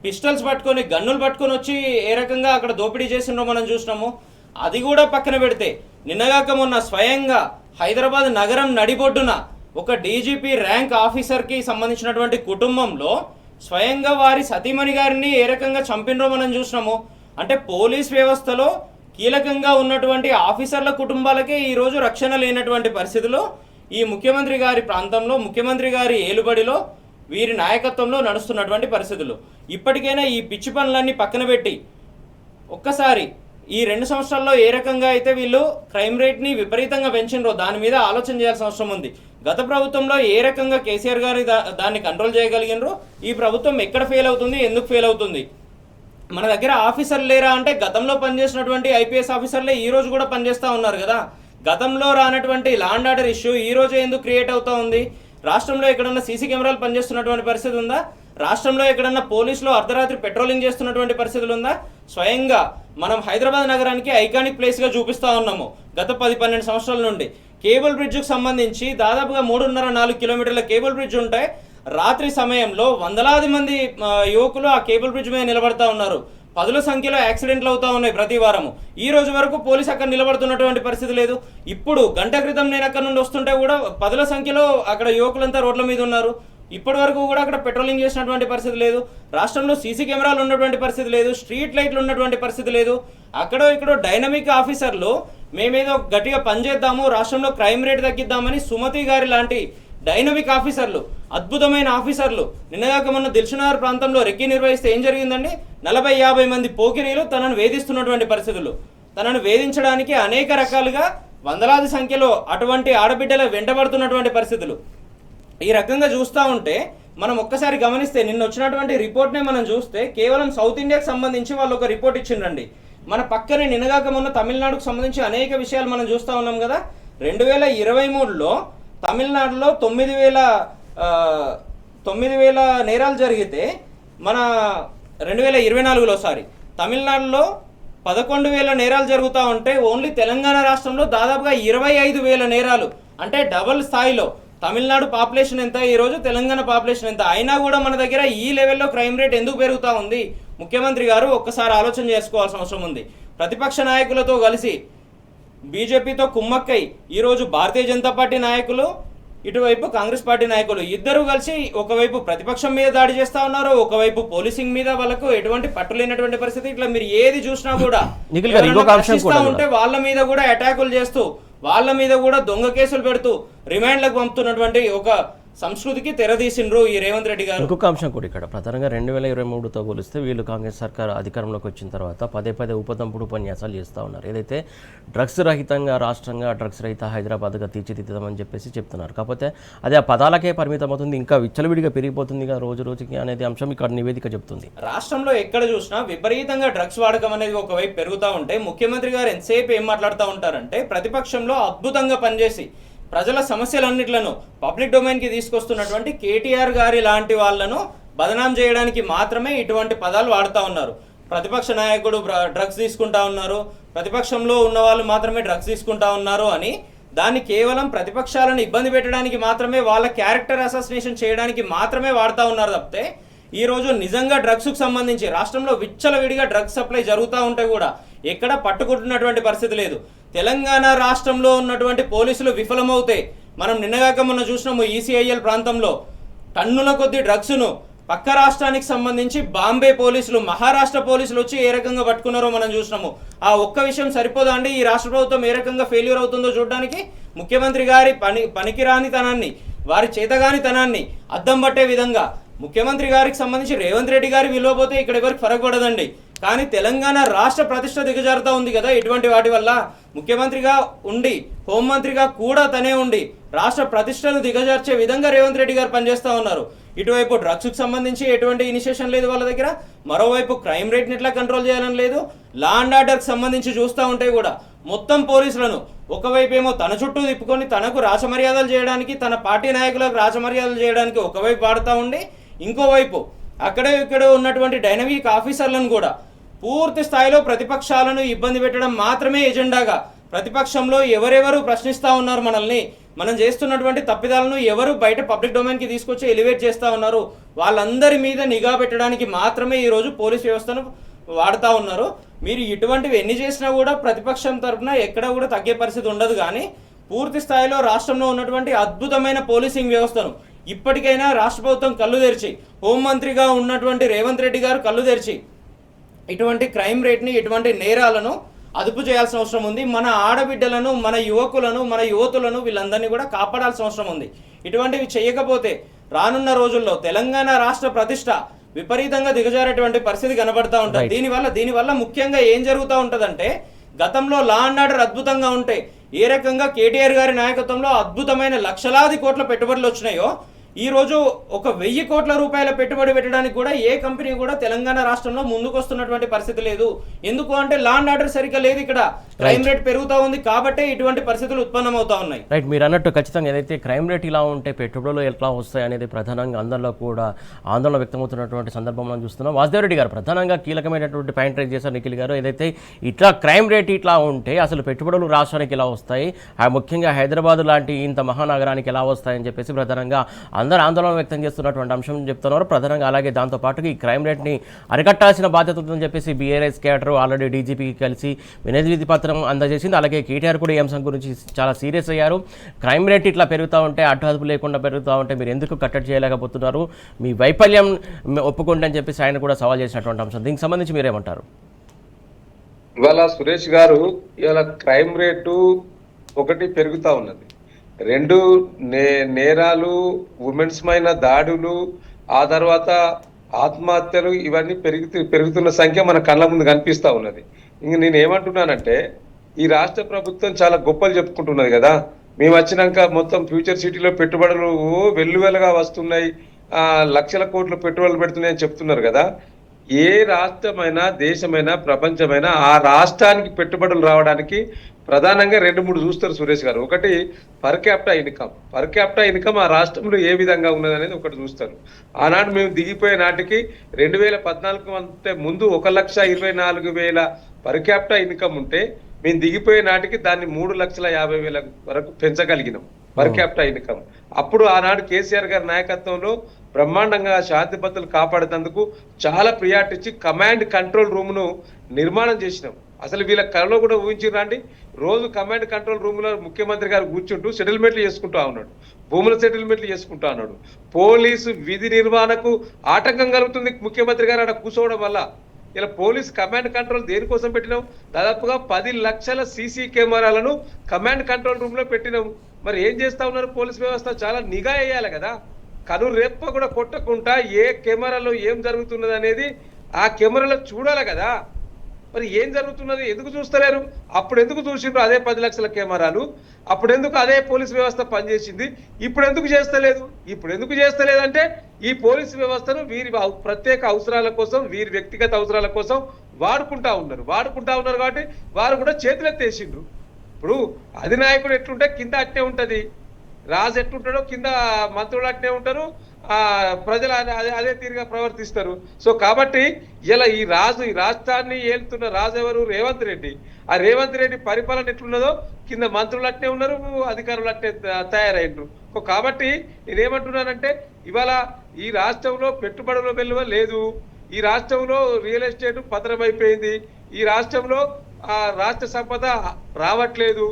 C: పిస్టల్స్ పట్టుకొని, గన్నులు పట్టుకొని వచ్చి ఏ రకంగా అక్కడ దోపిడీ చేసిండ్రో మనం చూసినాము. అది కూడా పక్కన పెడితే నిన్నగాక మొన్న స్వయంగా హైదరాబాద్ నగరం నడిబొడ్డున ఒక డీజీపీ ర్యాంక్ ఆఫీసర్కి సంబంధించినటువంటి కుటుంబంలో స్వయంగా వారి సతీమణి గారిని ఏ రకంగా చంపినరో మనం చూసినాము. అంటే పోలీస్ వ్యవస్థలో కీలకంగా ఉన్నటువంటి ఆఫీసర్ల కుటుంబాలకే ఈరోజు రక్షణ లేనటువంటి పరిస్థితిలో ఈ ముఖ్యమంత్రి గారి ప్రాంతంలో, ముఖ్యమంత్రి గారి ఏలుబడిలో, వీరి నాయకత్వంలో నడుస్తున్నటువంటి పరిస్థితులు. ఇప్పటికైనా ఈ పిచ్చి పనులన్నీ పక్కన పెట్టి ఒక్కసారి ఈ 2 సంవత్సరాల్లో ఏ రకంగా అయితే వీళ్ళు క్రైమ్ రేట్ని విపరీతంగా పెంచినరో దాని మీద ఆలోచన చేయాల్సిన అవసరం ఉంది. గత ప్రభుత్వంలో ఏ రకంగా కేసీఆర్ గారు దాన్ని కంట్రోల్ చేయగలిగినరో ఈ ప్రభుత్వం ఎక్కడ ఫెయిల్ అవుతుంది, ఎందుకు ఫెయిల్ అవుతుంది? మన దగ్గర ఆఫీసర్లు లేరా అంటే గతంలో పనిచేసినటువంటి ఐపీఎస్ ఆఫీసర్లే ఈ రోజు కూడా పనిచేస్తూ ఉన్నారు కదా. గతంలో రానటువంటి లా అండ్ ఆర్డర్ ఇష్యూ ఈ రోజు ఎందుకు క్రియేట్ అవుతూ ఉంది? రాష్ట్రంలో ఎక్కడన్నా సీసీ కెమెరాలు పనిచేస్తున్నటువంటి పరిస్థితి ఉందా? రాష్ట్రంలో ఎక్కడన్నా పోలీసులు అర్ధరాత్రి పెట్రోలింగ్ చేస్తున్నటువంటి పరిస్థితులు ఉందా? స్వయంగా మనం హైదరాబాద్ నగరానికి ఐకానిక్ ప్లేస్గా చూపిస్తూ ఉన్నాము గత 10-12 సంవత్సరాల నుండి. కేబుల్ బ్రిడ్జ్కి సంబంధించి దాదాపుగా 3.5-4 కిలోమీటర్ల కేబుల్ బ్రిడ్జ్ ఉంటే రాత్రి సమయంలో వందలాది మంది యువకులు ఆ కేబుల్ బ్రిడ్జ్ మీద నిలబడతా ఉన్నారు. 10ల సంఖ్యలో యాక్సిడెంట్లు అవుతా ఉన్నాయి ప్రతి వారము. ఈ రోజు వరకు పోలీసు అక్కడ నిలబడుతున్నటువంటి పరిస్థితి లేదు. ఇప్పుడు గంట క్రితం నేను అక్కడ నుండి వస్తుంటే కూడా 10ల సంఖ్యలో అక్కడ యువకులంతా రోడ్ల మీద ఉన్నారు. ఇప్పటి వరకు కూడా అక్కడ పెట్రోలింగ్ చేసినటువంటి పరిస్థితి లేదు. రాష్ట్రంలో సీసీ కెమెరాలు ఉన్నటువంటి పరిస్థితి లేదు. స్ట్రీట్ లైట్లు ఉన్నటువంటి పరిస్థితి లేదు. అక్కడో ఇక్కడో డైనమిక్ ఆఫీసర్లు మేమేదో గట్టిగా పనిచేద్దాము, రాష్ట్రంలో క్రైమ్ రేట్ తగ్గిద్దామని సుమతి గారి లాంటి డైనమిక్ ఆఫీసర్లు, అద్భుతమైన ఆఫీసర్లు నిన్నగాక మొన్న దిల్సుఖ్నగర్ ప్రాంతంలో రెక్కీ నిర్వహిస్తే ఏం జరిగిందండి? 40-50 మంది పోకిరీలు తనను వేధిస్తున్నటువంటి పరిస్థితులు. తనను వేధించడానికి అనేక రకాలుగా వందలాది సంఖ్యలో అటువంటి ఆడబిడ్డలు వెంటబడుతున్నటువంటి పరిస్థితులు. ఈ రకంగా చూస్తూ ఉంటే మనం ఒక్కసారి గమనిస్తే నిన్న వచ్చినటువంటి రిపోర్ట్నే మనం చూస్తే కేవలం సౌత్ ఇండియాకి సంబంధించి వాళ్ళు ఒక రిపోర్ట్ ఇచ్చిండ్రండి. మన పక్కనే నిన్నగాక మొన్న తమిళనాడుకు సంబంధించి అనేక విషయాలు మనం చూస్తూ ఉన్నాం కదా. 2023లో తమిళనాడులో 9,000 నేరాలు జరిగితే మన 2024లో తమిళనాడులో 11,000 నేరాలు జరుగుతూ ఉంటే ఓన్లీ తెలంగాణ రాష్ట్రంలో దాదాపుగా 25,000 నేరాలు, అంటే డబుల్ స్థాయిలో. తమిళనాడు పాపులేషన్ ఎంత ఈరోజు, తెలంగాణ పాపులేషన్ ఎంత, అయినా కూడా మన దగ్గర ఈ లెవెల్లో క్రైమ్ రేట్ ఎందుకు పెరుగుతూ ఉంది? ముఖ్యమంత్రి గారు ఒక్కసారి ఆలోచన చేసుకోవాల్సిన అవసరం ఉంది. ప్రతిపక్ష నాయకులతో కలిసి బీజేపీతో కుమ్మక్కై ఈరోజు భారతీయ జనతా పార్టీ నాయకులు, ఇటువైపు కాంగ్రెస్ పార్టీ నాయకులు ఇద్దరు కలిసి ఒకవైపు ప్రతిపక్షం మీద దాడి చేస్తా ఉన్నారు, ఒకవైపు పోలీసింగ్ మీద వాళ్ళకు ఎటువంటి పట్టు లేనటువంటి పరిస్థితి. ఇట్లా మీరు ఏది చూసినా కూడా ఉంటే వాళ్ళ మీద కూడా అటాకులు చేస్తూ, వాళ్ళ మీద కూడా దొంగ కేసులు పెడుతూ రిమాండ్లకు పంపుతున్నటువంటి ఒక సంస్కృతికి తెరదీసిండ్రు ఈ రేవంత్ రెడ్డి గారు.
A: ఇంకొక అంశం కూడా ఇక్కడ ప్రధానంగా 2023తో పోలిస్తే వీళ్ళు కాంగ్రెస్ సర్కార్ అధికారంలోకి వచ్చిన తర్వాత పదే ఉపదంపుడు ఉపన్యాసాలు చేస్తూ ఉన్నారు. ఏదైతే డ్రగ్స్ రహితంగా రాష్ట్రంగా డ్రగ్స్ రహిత హైదరాబాద్గా తీర్చిదిద్దామని చెప్తున్నారు. కాకపోతే అది ఆ పదాలకే పరిమితం అవుతుంది, ఇంకా విచ్చలవిడిగా పెరిగిపోతుంది కదా రోజు రోజుకి అనేది అంశం ఇక్కడ నివేదిక చెప్తుంది.
C: రాష్ట్రంలో ఎక్కడ చూసినా విపరీతంగా డ్రగ్స్ వాడకం అనేది ఒకవైపు పెరుగుతూ ఉంటే ముఖ్యమంత్రి గారు ఎంతసేపు ఏం మాట్లాడుతూ ఉంటారంటే ప్రతిపక్షంలో అద్భుతంగా పనిచేసి ప్రజల సమస్యలన్నిట్లను పబ్లిక్ డొమైన్కి తీసుకొస్తున్నటువంటి కేటీఆర్ గారి లాంటి వాళ్ళను బదనాం చేయడానికి మాత్రమే ఇటువంటి పదాలు వాడుతూ ఉన్నారు. ప్రతిపక్ష నాయకుడు డ్రగ్స్ తీసుకుంటా ఉన్నారు, ప్రతిపక్షంలో ఉన్న వాళ్ళు మాత్రమే డ్రగ్స్ తీసుకుంటా ఉన్నారు అని దాన్ని కేవలం ప్రతిపక్షాలను ఇబ్బంది పెట్టడానికి మాత్రమే, వాళ్ళ క్యారెక్టర్ అసాసినేషన్ చేయడానికి మాత్రమే వాడుతూ ఉన్నారు తప్పితే ఈరోజు నిజంగా డ్రగ్స్కు సంబంధించి రాష్ట్రంలో విచ్చలవిడిగా డ్రగ్స్ సప్లై జరుగుతూ ఉంటే కూడా ఎక్కడ పట్టుకుంటున్నటువంటి పరిస్థితి లేదు. తెలంగాణ రాష్ట్రంలో ఉన్నటువంటి పోలీసులు విఫలమవుతే మనం నిన్నగాక మొన్న చూసినాము ఈసీఐఎల్ ప్రాంతంలో టన్నుల కొద్ది డ్రగ్స్ను పక్క రాష్ట్రానికి సంబంధించి బాంబే పోలీసులు, మహారాష్ట్ర పోలీసులు వచ్చి ఏ రకంగా పట్టుకున్నారో మనం చూసినాము. ఆ ఒక్క విషయం సరిపోదా అండి ఈ రాష్ట్ర ప్రభుత్వం ఏ రకంగా ఫెయిల్యూర్ అవుతుందో చూడడానికి? ముఖ్యమంత్రి గారి పనికిరానితనాన్ని, వారి చేతగానితనాన్ని అద్దం పట్టే విధంగా ముఖ్యమంత్రి గారికి సంబంధించి రేవంత్ రెడ్డి గారి విలువ పోతే ఇక్కడ ఎవరికి ఫరక్ పడదండి. కానీ తెలంగాణ రాష్ట్ర ప్రతిష్ట దిగజారుతూ ఉంది కదా ఇటువంటి వాటి వల్ల. ముఖ్యమంత్రిగా ఉండి హోంమంత్రిగా కూడా తనే ఉండి రాష్ట్ర ప్రతిష్టను దిగజార్చే విధంగా రేవంత్ రెడ్డి గారు పనిచేస్తూ ఉన్నారు. ఇటువైపు డ్రగ్స్కి సంబంధించి ఎటువంటి ఇనిషియేషన్ లేదు వాళ్ళ దగ్గర, మరోవైపు క్రైమ్ రేట్ని ఎట్లా కంట్రోల్ చేయాలని లేదు. లా అండ్ ఆర్డర్కి సంబంధించి చూస్తూ ఉంటే కూడా మొత్తం పోలీసులను ఒకవైపు ఏమో తన చుట్టూ తిప్పుకొని తనకు రాచమర్యాదలు చేయడానికి, తన పార్టీ నాయకులకు రాచమర్యాదలు చేయడానికి ఒకవైపు వాడుతూ ఉండి, ఇంకోవైపు అక్కడే ఇక్కడ ఉన్నటువంటి డైనమిక్ ఆఫీసర్లను కూడా పూర్తి స్థాయిలో ప్రతిపక్షాలను ఇబ్బంది పెట్టడం మాత్రమే ఎజెండాగా, ప్రతిపక్షంలో ఎవరెవరు ప్రశ్నిస్తూ ఉన్నారు మనల్ని, మనం చేస్తున్నటువంటి తప్పిదాలను ఎవరు బయట పబ్లిక్ డొమైన్కి తీసుకొచ్చి ఎలివేట్ చేస్తూ ఉన్నారు, వాళ్ళందరి మీద నిఘా పెట్టడానికి మాత్రమే ఈరోజు పోలీస్ వ్యవస్థను వాడుతూ ఉన్నారు. మీరు ఇటువంటివి ఎన్ని చేసినా కూడా ప్రతిపక్షం తరఫున ఎక్కడ కూడా తగ్గే పరిస్థితి ఉండదు. కానీ పూర్తి స్థాయిలో రాష్ట్రంలో ఉన్నటువంటి అద్భుతమైన పోలీసింగ్ వ్యవస్థను ఇప్పటికైనా రాష్ట్ర ప్రభుత్వం కళ్ళు తెరిచి, హోంమంత్రిగా ఉన్నటువంటి రేవంత్ రెడ్డి గారు కళ్ళు తెరిచి ఇటువంటి క్రైమ్ రేట్ని, ఇటువంటి నేరాలను అదుపు చేయాల్సిన అవసరం ఉంది. మన ఆడబిడ్డలను, మన యువకులను, మన యువతులను వీళ్ళందరినీ కూడా కాపాడాల్సిన అవసరం ఉంది. ఇటువంటివి చేయకపోతే రానున్న రోజుల్లో తెలంగాణ రాష్ట్ర ప్రతిష్ట విపరీతంగా దిగజారేటువంటి పరిస్థితి కనబడతా ఉంటుంది. దీనివల్ల ముఖ్యంగా ఏం జరుగుతూ ఉంటుందంటే, గతంలో లా అండ్ ఆర్డర్ అద్భుతంగా ఉంటే ఏ రకంగా కేటీఆర్ గారి నాయకత్వంలో అద్భుతమైన లక్షలాది కోట్ల పెట్టుబడులు వచ్చినాయో, ఈరోజు 1,000 కోట్ల రూపాయల పెట్టుబడి పెట్టడానికి కూడా ఏ కంపెనీ కూడా తెలంగాణ రాష్ట్రంలో ముందుకు వస్తున్నటువంటి పరిస్థితి లేదు. ఎందుకు అంటే లా అండ్ ఆర్డర్ సరిగ్గా లేదు, ఇక్కడ క్రైమ్ రేట్ పెరుగుతూ ఉంది కాబట్టి ఇటువంటి పరిస్థితులు ఉత్పన్నమవుతా ఉన్నాయి.
A: రైట్, మీరు అన్నట్టు ఖచ్చితంగా ఏదైతే క్రైమ్ రేట్ ఇలా ఉంటే పెట్టుబడులు ఎట్లా వస్తాయి అనేది ప్రధానంగా అందరిలో కూడా ఆందోళన వ్యక్తమవుతున్నటువంటి సందర్భంలో చూస్తున్నాం. వాసుదేవరెడ్డి గారు ప్రధానంగా కీలకమైనటువంటి పాయింట్ రైజ్ చేశారు నిఖిల్ గారు. ఏదైతే ఇట్లా క్రైమ్ రేట్ ఇట్లా ఉంటే అసలు పెట్టుబడులు రాష్ట్రానికి ఎలా వస్తాయి, ముఖ్యంగా హైదరాబాద్ లాంటి ఇంత మహానగరానికి ఎలా వస్తాయని చెప్పేసి ప్రధానంగా అందరూ ఆందోళన వ్యక్తం చేస్తున్నటువంటి అంశం చెప్తున్నారు. ప్రధానంగా అలాగే దాంతోపాటు ఈ క్రైమ్ రేట్ని అరికట్టాల్సిన బాధ్యత ఉందని చెప్పేసి బీఆర్ఎస్ క్యాడర్ ఆల్రెడీ డీజీపీకి కలిసి వినతి పత్రం అందజేసింది. అలాగే కేటీఆర్ కూడా ఈ అంశం గురించి చాలా సీరియస్ అయ్యారు. క్రైమ్ రేట్ ఇట్లా పెరుగుతూ ఉంటే, అడ్డు లేకుండా పెరుగుతూ ఉంటే మీరు ఎందుకు కట్టడి చేయలేకపోతున్నారు, మీ వైఫల్యం ఒప్పుకోండి అని చెప్పేసి ఆయన కూడా సవాల్ చేసినటువంటి అంశం. దీనికి సంబంధించి మీరేమంటారు?
B: ఇవాళ సురేష్ గారు, ఇవాళ క్రైమ్ రేటు ఒకటి పెరుగుతూ ఉన్నది, 2 నేరాలు, ఉమెన్స్ పైన దాడులు, ఆ తర్వాత ఆత్మహత్యలు, ఇవన్నీ పెరుగుతున్న సంఖ్య మన కళ్ళ ముందు కనిపిస్తూ ఉన్నది. ఇంక నేను ఏమంటున్నానంటే, ఈ రాష్ట్ర ప్రభుత్వం చాలా గొప్పలు చెప్పుకుంటున్నది కదా. మేము వచ్చినాక మొత్తం ఫ్యూచర్ సిటీలో పెట్టుబడులు వెల్లువెలగా వస్తున్నాయి, లక్షల కోట్ల పెట్టుబడులు పెడుతున్నాయని చెప్తున్నారు కదా. ఏ రాష్ట్రమైనా దేశమైనా ప్రపంచమైనా ఆ రాష్ట్రానికి పెట్టుబడులు రావడానికి ప్రధానంగా 2-3 చూస్తారు సురేష్ గారు. ఒకటి per capita income. Per capita income ఆ రాష్ట్రంలో ఏ విధంగా ఉన్నది అనేది ఒకటి చూస్తారు. ఆనాడు మేము దిగిపోయే నాటికి 2014 అంటే ముందు 1,24,000 పర్ క్యాపిటా ఇన్కమ్ ఉంటే మేము దిగిపోయే నాటికి దాన్ని 3,50,000 వరకు పెంచగలిగినాం పర్ క్యాపిటా ఇన్కమ్. అప్పుడు ఆనాడు కేసీఆర్ గారి నాయకత్వంలో బ్రహ్మాండంగా శాంతి భద్రతలు కాపాడేందుకు చాలా ప్రియారిటీ ఇచ్చి కమాండ్ కంట్రోల్ రూమ్ ను నిర్మాణం చేసినాం. అసలు వీళ్ళ కళలో కూడా ఊహించిరండి, రోజు కమాండ్ కంట్రోల్ రూమ్ లో ముఖ్యమంత్రి గారు కూర్చుంటూ సెటిల్మెంట్లు చేసుకుంటా ఉన్నాడు, భూముల సెటిల్మెంట్లు చేసుకుంటా ఉన్నాడు. పోలీసు విధి నిర్వహణకు ఆటంకం కలుగుతుంది ముఖ్యమంత్రి గారు అక్కడ కూర్చోవడం వల్ల. ఇలా పోలీస్ కమాండ్ కంట్రోల్ దేనికోసం పెట్టినాం? దాదాపుగా 10 లక్షల సీసీ కెమెరాలను కమాండ్ కంట్రోల్ రూమ్ లో పెట్టినాం. మరి ఏం చేస్తా ఉన్నారు? పోలీస్ వ్యవస్థ చాలా నిఘా వేయాలి కదా. కను రెప్ప కూడా కొట్టకుండా ఏ కెమెరాలో ఏం జరుగుతున్నది అనేది ఆ కెమెరాలో చూడాలి కదా. మరి ఏం జరుగుతున్నది ఎందుకు చూస్తలేరు? అప్పుడు ఎందుకు చూసిండ్రు అదే 10 లక్షల కెమెరాలు? అప్పుడు ఎందుకు అదే పోలీస్ వ్యవస్థ పనిచేసింది? ఇప్పుడు ఎందుకు చేస్తలేదు? ఇప్పుడు ఎందుకు చేస్తలేదంటే ఈ పోలీసు వ్యవస్థను వీరి ప్రత్యేక అవసరాల కోసం, వీరి వ్యక్తిగత అవసరాల కోసం వాడుకుంటా ఉన్నారు కాబట్టి వారు కూడా చేతులెత్తేసిండ్రు. ఇప్పుడు అధినాయకుడు ఎట్లుంటే కింద అట్నే ఉంటది, రాజు ఎట్లుంటాడో కింద మంత్రులు అట్నే ఉంటారు, ప్రజలు అదే తీరుగా ప్రవర్తిస్తారు. సో కాబట్టి ఇలా ఈ రాష్ట్రాన్ని ఏలుతున్న రాజు ఎవరు? రేవంత్ రెడ్డి. ఆ రేవంత్ రెడ్డి పరిపాలన ఎట్లున్నదో కింద మంత్రులు అట్నే ఉన్నారు, అధికారులు అట్నే తయారైండ్రు. కాబట్టి నేనేమంటున్నానంటే ఇవాళ ఈ రాష్ట్రంలో పెట్టుబడుల వెలువ లేదు, ఈ రాష్ట్రంలో రియల్ ఎస్టేట్ పతనమైపోయింది, ఈ రాష్ట్రంలో రాష్ట్ర సంపద రావట్లేదు.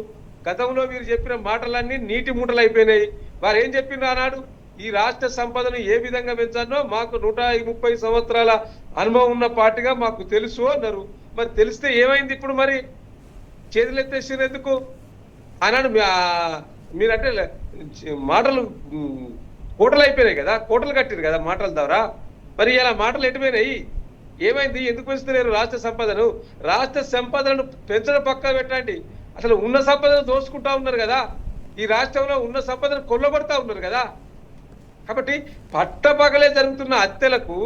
B: గతంలో మీరు చెప్పిన మాటలన్నీ నీటి మూటలు అయిపోయినాయి. వారు ఏం చెప్పినారు ఆనాడు? ఈ రాష్ట్ర సంపదను ఏ విధంగా పెంచానో మాకు 130 సంవత్సరాల అనుభవం ఉన్న పార్టీగా మాకు తెలుసు అన్నారు. మరి తెలిస్తే ఏమైంది? ఇప్పుడు మరి చేతులెత్తేసారు ఎందుకు? ఆనాడు మీరంటే మాటలు కోటలు అయిపోయినాయి కదా, కోటలు కట్టారు కదా మాటల ద్వారా. మరి ఇలా మాటలు ఎటుపోయినాయి? ఏమైంది? ఎందుకు పెంచుతున్నారు రాష్ట్ర సంపదను? రాష్ట్ర సంపదను పెంచడం పక్కన పెట్టండి, అసలు ఉన్న సంపదను దోచుకుంటా ఉన్నారు కదా. ఈ రాష్ట్రంలో ఉన్న సంపదను కొల్లగొడతా ఉన్నారు కదా. కాబట్టి పట్టపగలే జరుగుతున్న హత్యలకు,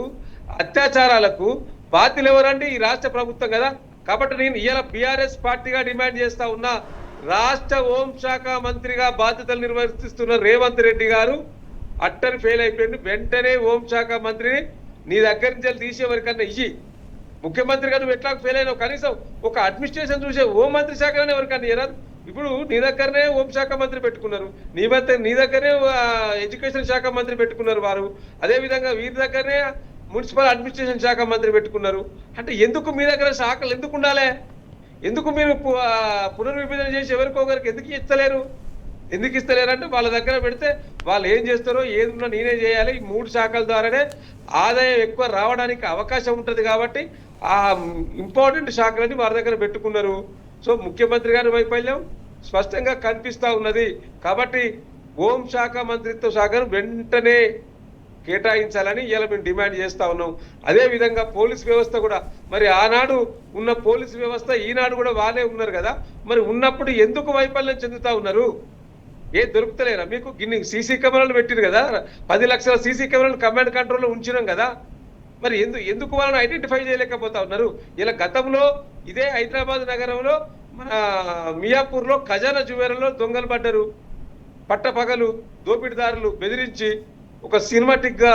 B: అత్యాచారాలకు బాధ్యులు ఎవరండి? ఈ రాష్ట్ర ప్రభుత్వం కదా. కాబట్టి నేను ఇవాళ బీఆర్ఎస్ పార్టీగా డిమాండ్ చేస్తా ఉన్నా, రాష్ట్ర హోంశాఖ మంత్రిగా బాధ్యతలు నిర్వర్తిస్తున్న రేవంత్ రెడ్డి గారు అట్టని ఫెయిల్ అయిపోయింది. వెంటనే హోంశాఖ మంత్రిని నీ దగ్గర నుంచి తీసి ఎవరికన్నా ఇయ్యి. ముఖ్యమంత్రి గారు నువ్వు ఎట్లా ఫెయిల్ అయినావు? కనీసం ఒక అడ్మినిస్ట్రేషన్ చూసే హోంమంత్రి శాఖలోనే ఎవరికన్నా ఇయ్యరాదు. ఇప్పుడు నీ దగ్గరనే హోంశాఖ మంత్రి పెట్టుకున్నారు, నీ దగ్గరనే ఎడ్యుకేషన్ శాఖ మంత్రి పెట్టుకున్నారు వారు, అదేవిధంగా వీరి దగ్గరనే మున్సిపల్ అడ్మినిస్ట్రేషన్ శాఖ మంత్రి పెట్టుకున్నారు. అంటే ఎందుకు మీ దగ్గర శాఖలు ఎందుకు ఉండాలి? ఎందుకు మీరు పునర్విభజన చేసి ఎవరికొకరికి ఎందుకు ఇస్తలేరు? ఎందుకు ఇస్తలేరంటే వాళ్ళ దగ్గర పెడితే వాళ్ళు ఏం చేస్తారో ఏదున్నా నేనే చేయాలి. ఈ 3 శాఖల ద్వారానే ఆదాయం ఎక్కువ రావడానికి అవకాశం ఉంటుంది కాబట్టి ఆ ఇంపార్టెంట్ శాఖలని వారి దగ్గర పెట్టుకున్నారు. సో ముఖ్యమంత్రి గారి వైఫల్యం స్పష్టంగా కనిపిస్తా ఉన్నది. కాబట్టి హోంశాఖ మంత్రిత్వ శాఖను వెంటనే కేటాయించాలని ఇలా మేము డిమాండ్ చేస్తా ఉన్నాం. అదే విధంగా పోలీస్ వ్యవస్థ కూడా, మరి ఆనాడు ఉన్న పోలీస్ వ్యవస్థ ఈనాడు కూడా వాళ్ళే ఉన్నారు కదా. మరి ఉన్నప్పుడు ఎందుకు వైఫల్యం చెందుతా ఉన్నారు? దొరుకుతలేరా మీకు? గిన్ని సీసీ కెమెరాలు పెట్టిరు కదా, 10 లక్షల సీసీ కెమెరాలు కమాండ్ కంట్రోల్లో ఉంచినాం కదా. మరి ఎందుకు వాళ్ళని ఐడెంటిఫై చేయలేకపోతా ఉన్నారు? ఇలా గతంలో ఇదే హైదరాబాద్ నగరంలో మన మియాపూర్లో ఖజానా జ్యువెలర్లో దొంగలు పడ్డారు. పట్టపగలు దోపిడిదారులు బెదిరించి ఒక సినిమాటిక్ గా